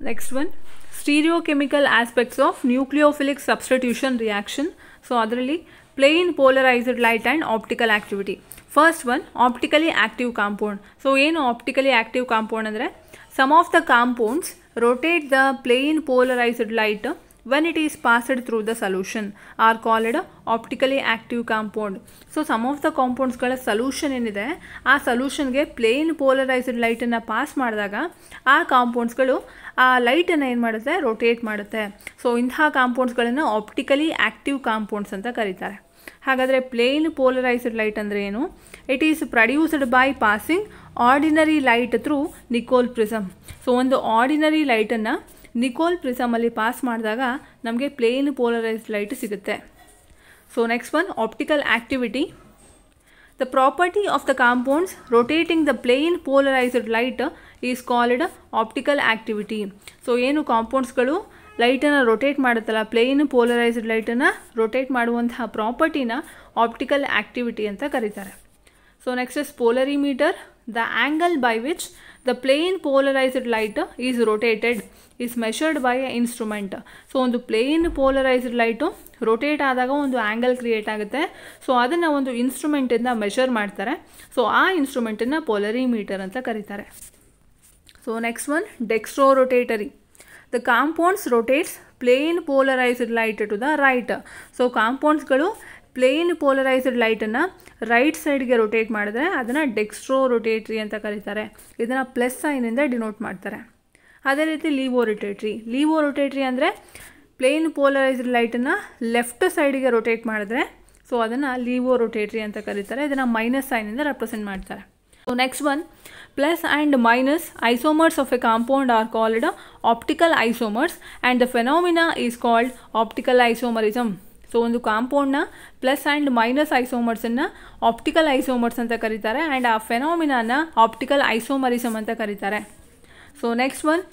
Next one, stereochemical aspects of nucleophilic substitution reaction. So ಅದರಲ್ಲಿ plain polarized light and optical activity. First one, optically active compound. So ಏನು optically active compound ಅಂದರೆ some of the compounds rotate the plain polarized light when it is passed through the solution are called optically active compound. So some of the compounds ಗಳ solution ಏನಿದೆ ಆ solutionಗೆ plain polarized light ಅನ್ನು pass ಮಾಡಿದಾಗ ಆ ಕಾಂಪೌಂಡ್ಸ್ಗಳು ಆ ಲೈಟನ್ನು ಏನು ಮಾಡುತ್ತೆ, ರೊಟೇಟ್ ಮಾಡುತ್ತೆ. ಸೊ ಇಂತಹ ಕಾಂಪೌಂಡ್ಸ್ಗಳನ್ನು ಆಪ್ಟಿಕಲಿ ಆ್ಯಕ್ಟಿವ್ ಕಾಂಪೌಂಡ್ಸ್ ಅಂತ ಕರೀತಾರೆ. ಹಾಗಾದರೆ ಪ್ಲೇನ್ ಪೋಲರೈಸ್ಡ್ ಲೈಟ್ ಅಂದರೆ ಏನು? It is produced by passing ordinary light through Nicole prism. So ಒಂದು ಆರ್ಡಿನರಿ ಲೈಟನ್ನು ನಿಕೋಲ್ ಪ್ರಿಸಮಲ್ಲಿ ಪಾಸ್ ಮಾಡಿದಾಗ ನಮಗೆ ಪ್ಲೇನ್ ಪೋಲರೈಸ್ಡ್ ಲೈಟ್ ಸಿಗುತ್ತೆ. So next one, optical activity. The property of the compounds rotating the plane polarized light is called optical activity. So ಏನು ಕಾಂಪೌಂಡ್ಸ್ಗಳು ಲೈಟನ್ನು rotate ಮಾಡುತ್ತಲ್ಲ, plane polarised ಲೈಟನ್ನು ರೊಟೇಟ್ ಮಾಡುವಂತಹ ಪ್ರಾಪರ್ಟಿನ ಆಪ್ಟಿಕಲ್ ಆ್ಯಕ್ಟಿವಿಟಿ ಅಂತ ಕರೀತಾರೆ. So next is polarimeter. The angle by which the plane polarised light is rotated is measured by a instrument. So ಒಂದು ಪ್ಲೇನ್ ಪೋಲರೈಸ್ಡ್ ಲೈಟು ರೊಟೇಟ್ ಆದಾಗ ಒಂದು ಆ್ಯಂಗಲ್ ಕ್ರಿಯೇಟ್ ಆಗುತ್ತೆ. So ಅದನ್ನು ಒಂದು ಇನ್ಸ್ಟ್ರೂಮೆಂಟಿಂದ ಮೆಷರ್ ಮಾಡ್ತಾರೆ. ಸೊ ಆ ಇನ್ಸ್ಟ್ರೂಮೆಂಟನ್ನು ಪೋಲರಿಮೀಟರ್ ಅಂತ ಕರೀತಾರೆ. So next one, dextrorotatory. The compounds rotates plane polarised light to the right. So ಕಾಂಪೌಂಡ್ಸ್ಗಳು ಪ್ಲೇನ್ ಪೋಲರೈಸ್ಡ್ ಲೈಟನ್ನು ರೈಟ್ ಸೈಡ್ಗೆ ರೊಟೇಟ್ ಮಾಡಿದ್ರೆ ಅದನ್ನು ಡೆಕ್ಸ್ಟ್ರೋರೊಟೇಟ್ರಿ ಅಂತ ಕರೀತಾರೆ. ಇದನ್ನು ಪ್ಲಸ್ ಸೈನಿಂದ ಡಿನೋಟ್ ಮಾಡ್ತಾರೆ. ಅದೇ ರೀತಿ ಲೀವೋರೊಟೇಟ್ರಿ. ಲೀವೋರೊಟೇಟ್ರಿ ಅಂದರೆ ಪ್ಲೇನ್ ಪೋಲರೈಸ್ಡ್ ಲೈಟನ್ನು ಲೆಫ್ಟ್ ಸೈಡಿಗೆ ರೊಟೇಟ್ ಮಾಡಿದ್ರೆ ಸೊ ಅದನ್ನು ಲೀವೋರೊಟೇಟ್ರಿ ಅಂತ ಕರೀತಾರೆ. ಇದನ್ನು ಮೈನಸ್ ಸೈನಿಂದ ರೆಪ್ರೆಸೆಂಟ್ ಮಾಡ್ತಾರೆ. So next one, plus and minus isomers of a compound are called optical isomers and the phenomena is called optical isomerism. So ಒಂದು ಕಾಂಪೌಂಡ್ನ ಪ್ಲಸ್ ಆ್ಯಂಡ್ ಮೈನಸ್ ಐಸೋಮರ್ಸನ್ನು ಆಪ್ಟಿಕಲ್ ಐಸೋಮರ್ಸ್ ಅಂತ ಕರೀತಾರೆ ಆ್ಯಂಡ್ ಆ ಫೆನೋಮಿನಾನ ಆಪ್ಟಿಕಲ್ ಐಸೋಮರಿಸಮ್ ಅಂತ ಕರೀತಾರೆ. So next one,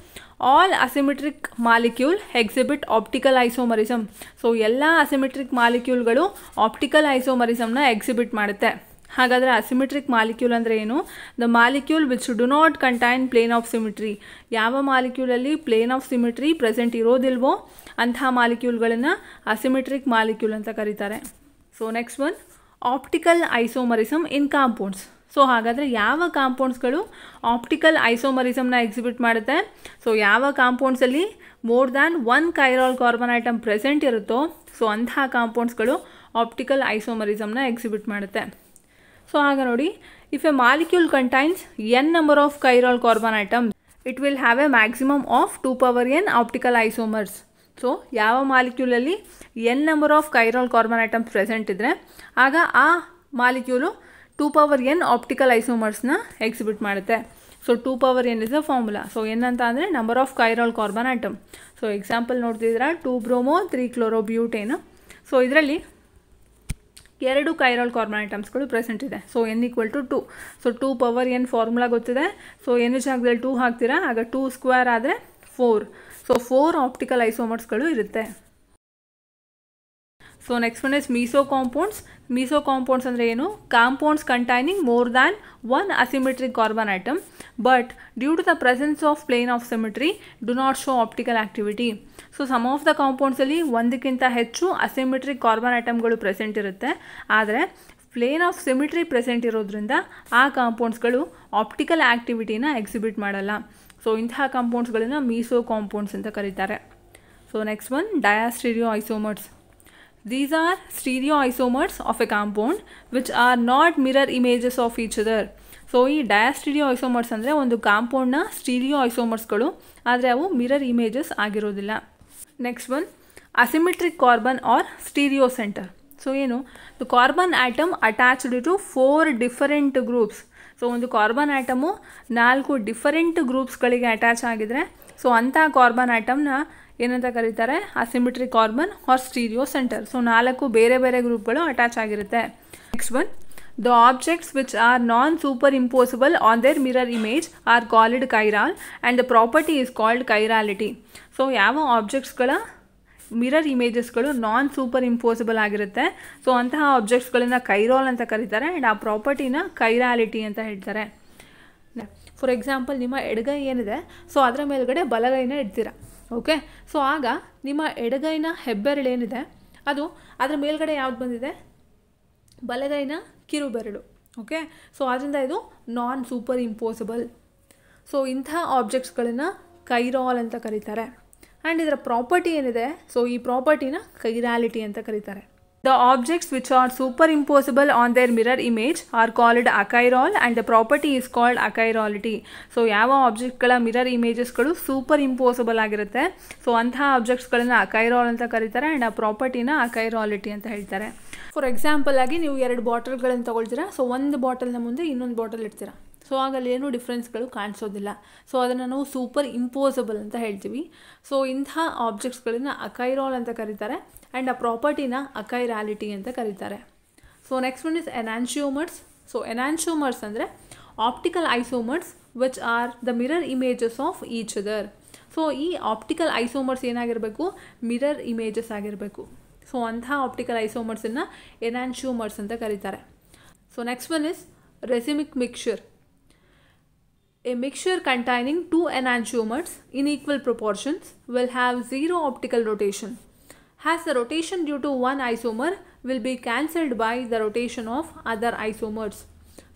all asymmetric molecule exhibit optical isomerism. So ಎಲ್ಲ ಅಸಿಮೆಟ್ರಿಕ್ ಮಾಲಿಕ್ಯೂಲ್ಗಳು ಆಪ್ಟಿಕಲ್ ಐಸೋಮರಿಸಮ್ನ ಎಕ್ಸಿಬಿಟ್ ಮಾಡುತ್ತೆ. ಹಾಗಾದರೆ ಅಸಿಮೆಟ್ರಿಕ್ ಮಾಲಿಕ್ಯೂಲ್ ಅಂದರೆ ಏನು? The molecule which do not contain plane of symmetry. ಯಾವ ಮಾಲಿಕ್ಯೂಲಲ್ಲಿ ಪ್ಲೇನ್ ಆಫ್ ಸಿಮಿಟ್ರಿ ಪ್ರೆಸೆಂಟ್ ಇರೋದಿಲ್ವೋ ಅಂತಹ ಮಾಲಿಕ್ಯೂಲ್ಗಳನ್ನು ಅಸಿಮೆಟ್ರಿಕ್ ಮಾಲಿಕ್ಯೂಲ್ ಅಂತ ಕರೀತಾರೆ. So next one, optical isomerism in compounds. So ಹಾಗಾದರೆ ಯಾವ ಕಾಂಪೌಂಡ್ಸ್ಗಳು ಆಪ್ಟಿಕಲ್ ಐಸೋಮರಿಸಮ್ನ ಎಕ್ಸಿಬಿಟ್ ಮಾಡುತ್ತೆ? ಸೊ ಯಾವ ಕಾಂಪೌಂಡ್ಸಲ್ಲಿ more than one chiral carbon atom present ಇರುತ್ತೋ ಸೊ ಅಂತಹ ಕಾಂಪೌಂಡ್ಸ್ಗಳು ಆಪ್ಟಿಕಲ್ ಐಸೋಮರಿಸಮ್ನ ಎಕ್ಸಿಬಿಟ್ ಮಾಡುತ್ತೆ. ಸೊ ಆಗ ನೋಡಿ, if a molecule contains n number of chiral carbon atom it will have a maximum of 2n optical isomers. So ಯಾವ ಮಾಲಿಕ್ಯೂಲಲ್ಲಿ n number of chiral carbon atoms present ಇದ್ದರೆ ಆಗ ಆ ಮಾಲಿಕ್ಯೂಲು 2n ಆಪ್ಟಿಕಲ್ ಐಸೋಮರ್ಸ್ನ exhibit ಮಾಡುತ್ತೆ. So 2n is a formula. So n ಅಂತ ಅಂದರೆ number of chiral carbon atom. So example ನೋಡ್ತಿದ್ರೆ 2 ಬ್ರೋಮೋ 3 ಕ್ಲೋರೋಬ್ಯೂಟೇನು. ಸೊ ಇದರಲ್ಲಿ 2 ಕೈರಾಲ್ ಕಾರ್ಬನ್ ಐಟಮ್ಸ್ಗಳು ಪ್ರೆಸೆಂಟ್ ಇದೆ. So n = 2. So 2n formula ಗೊತ್ತಿದೆ. ಸೊ n ಜಾಗದಲ್ಲಿ 2 ಹಾಕ್ತೀರಾ, ಆಗ 2 ಸ್ಕ್ವೇರ್ ಆದರೆ 4. ಸೊ 4 ಆಪ್ಟಿಕಲ್ ಐಸೋಮರ್ಸ್ಗಳು ಇರುತ್ತೆ. So next one is meso compounds. Meso compounds ಅಂದರೆ ಏನು? Compounds containing more than one asymmetric carbon atom but due to the presence of plane of symmetry do not show optical activity. So some of the ಕಾಂಪೌಂಡ್ಸಲ್ಲಿ ಒಂದಕ್ಕಿಂತ ಹೆಚ್ಚು asymmetric carbon ಐಟಮ್ಗಳು present ಇರುತ್ತೆ. ಆದರೆ plane of symmetry present ಇರೋದ್ರಿಂದ ಆ ಕಾಂಪೌಂಡ್ಸ್ಗಳು optical ಆ್ಯಕ್ಟಿವಿಟಿನ ಎಕ್ಸಿಬಿಟ್ ಮಾಡಲ್ಲ. ಸೊ ಇಂತಹ ಕಾಂಪೌಂಡ್ಸ್ಗಳನ್ನು ಮೀಸೋ ಕಾಂಪೌಂಡ್ಸ್ ಅಂತ ಕರೀತಾರೆ. So next one, diastereoisomers. These are stereoisomers of a compound which are not mirror images of each other. So ಈ ಡಯಾಸ್ಟೀರಿಯೋಐಸೋಮರ್ಸ್ ಅಂದರೆ ಒಂದು ಕಾಂಪೌಂಡ್ನ ಸ್ಟೀರಿಯೋ ಐಸೋಮರ್ಸ್ಗಳು, ಆದರೆ ಅವು ಮಿರರ್ ಇಮೇಜಸ್ ಆಗಿರೋದಿಲ್ಲ. Next one, asymmetric carbon or stereo centre. So ಏನು? The carbon atom attached to 4 different groups. So ಒಂದು ಕಾರ್ಬನ್ ಆಟಮು 4 ಡಿಫರೆಂಟ್ ಗ್ರೂಪ್ಸ್ಗಳಿಗೆ ಅಟ್ಯಾಚ್ ಆಗಿದ್ರೆ ಸೊ ಅಂಥ ಕಾರ್ಬನ್ ಆಟಮ್ನ ಏನಂತ ಕರೀತಾರೆ? Asymmetric carbon or stereo centre. So 4 ಬೇರೆ ಬೇರೆ ಗ್ರೂಪ್ಗಳು ಅಟ್ಯಾಚ್ ಆಗಿರುತ್ತೆ. Next one, the objects which are non super impossible on their mirror image are called chiral and the property is called chirality. So ಯಾವ ಆಬ್ಜೆಕ್ಟ್ಸ್ಗಳ mirror ಇಮೇಜಸ್ಗಳು non superimposable ಆಗಿರುತ್ತೆ so ಅಂತಹ ಆಬ್ಜೆಕ್ಟ್ಸ್ಗಳನ್ನು ಕೈರಾಲ್ ಅಂತ ಕರೀತಾರೆ ಆ್ಯಂಡ್ ಆ ಪ್ರಾಪರ್ಟಿನ ಕೈರಾಲಿಟಿ ಅಂತ ಹೇಳ್ತಾರೆ. ಫಾರ್ ಎಕ್ಸಾಂಪಲ್ ನಿಮ್ಮ ಎಡಗೈ ಏನಿದೆ ಸೊ ಅದರ ಮೇಲ್ಗಡೆ ಬಲಗೈನ ಇಡ್ತೀರ. ಓಕೆ, ಸೊ ಆಗ ನಿಮ್ಮ ಎಡಗೈನ ಹೆಬ್ಬೆರಳೇನಿದೆ ಅದು ಅದರ ಮೇಲ್ಗಡೆ ಯಾವ್ದು ಬಂದಿದೆ, ಬಲಗೈನ ಕಿರುಬೆರಳು. ಓಕೆ, ಸೊ ಆದ್ದರಿಂದ ಇದು ನಾನ್ ಸೂಪರ್ ಇಂಪೋಸಿಬಲ್. ಸೊ ಇಂಥ ಆಬ್ಜೆಕ್ಟ್ಸ್ಗಳನ್ನು ಕೈರಾಲ್ ಅಂತ ಕರೀತಾರೆ. ಆ್ಯಂಡ್ ಇದರ ಪ್ರಾಪರ್ಟಿ ಏನಿದೆ, ಸೊ ಈ ಪ್ರಾಪರ್ಟಿನ ಕೈರಾಲಿಟಿ ಅಂತ ಕರೀತಾರೆ. The objects which are superimposable on their mirror image are called achirol and the property is called achirality. So ಯಾವ ಆಬ್ಜೆಕ್ಟ್ಗಳ ಮಿರರ್ ಇಮೇಜಸ್ಗಳು ಸೂಪರ್ ಇಂಪೋಸಿಬಲ್ ಆಗಿರುತ್ತೆ, ಸೊ ಅಂತಹ ಆಬ್ಜೆಕ್ಟ್ಸ್ಗಳನ್ನು ಅಕೈರಾಲ್ ಅಂತ ಕರೀತಾರೆ ಆ್ಯಂಡ್ ಆ ಪ್ರಾಪರ್ಟಿನ ಅಕೈರಾಲಿಟಿ ಅಂತ ಹೇಳ್ತಾರೆ. ಫಾರ್ ಎಕ್ಸಾಂಪಲ್ ಆಗಿ ನೀವು 2 ಬಾಟಲ್ಗಳನ್ನು ತೊಗೊಳ್ತೀರಾ. ಸೊ ಒಂದು ಬಾಟಲ್ನ ಮುಂದೆ ಇನ್ನೊಂದು ಬಾಟಲ್ ಇಡ್ತೀರಾ. ಸೊ ಆಗಲ್ಲಿ ಏನೂ ಡಿಫ್ರೆನ್ಸ್ಗಳು ಕಾಣಿಸೋದಿಲ್ಲ. ಸೊ ಅದನ್ನು ನಾವು ಸೂಪರ್ ಇಂಪೋಸಿಬಲ್ ಅಂತ ಹೇಳ್ತೀವಿ. ಸೊ ಇಂಥ ಆಬ್ಜೆಕ್ಟ್ಸ್ಗಳನ್ನು ಅಕೈರಾಲ್ ಅಂತ ಕರೀತಾರೆ ಆ್ಯಂಡ್ ಆ ಪ್ರಾಪರ್ಟಿನ ಅಕೈರಾಲಿಟಿ ಅಂತ ಕರೀತಾರೆ. So next one is enantiomers. So enantiomers ಅಂದರೆ optical isomers which are the mirror images of each other. So ಈ ಆಪ್ಟಿಕಲ್ ಐಸೋಮರ್ಸ್ ಏನಾಗಿರಬೇಕು, ಮಿರರ್ ಇಮೇಜಸ್ ಆಗಿರಬೇಕು. ಸೊ ಅಂಥ ಆಪ್ಟಿಕಲ್ ಐಸೋಮರ್ಸನ್ನು ಎನಾನ್ಶಿಯೋಮರ್ಸ್ ಅಂತ ಕರೀತಾರೆ. So next one is racemic mixture. A mixture containing 2 enantiomers in equal proportions will have 0 optical rotation. As the rotation due to one isomer will be cancelled by the rotation of other isomers.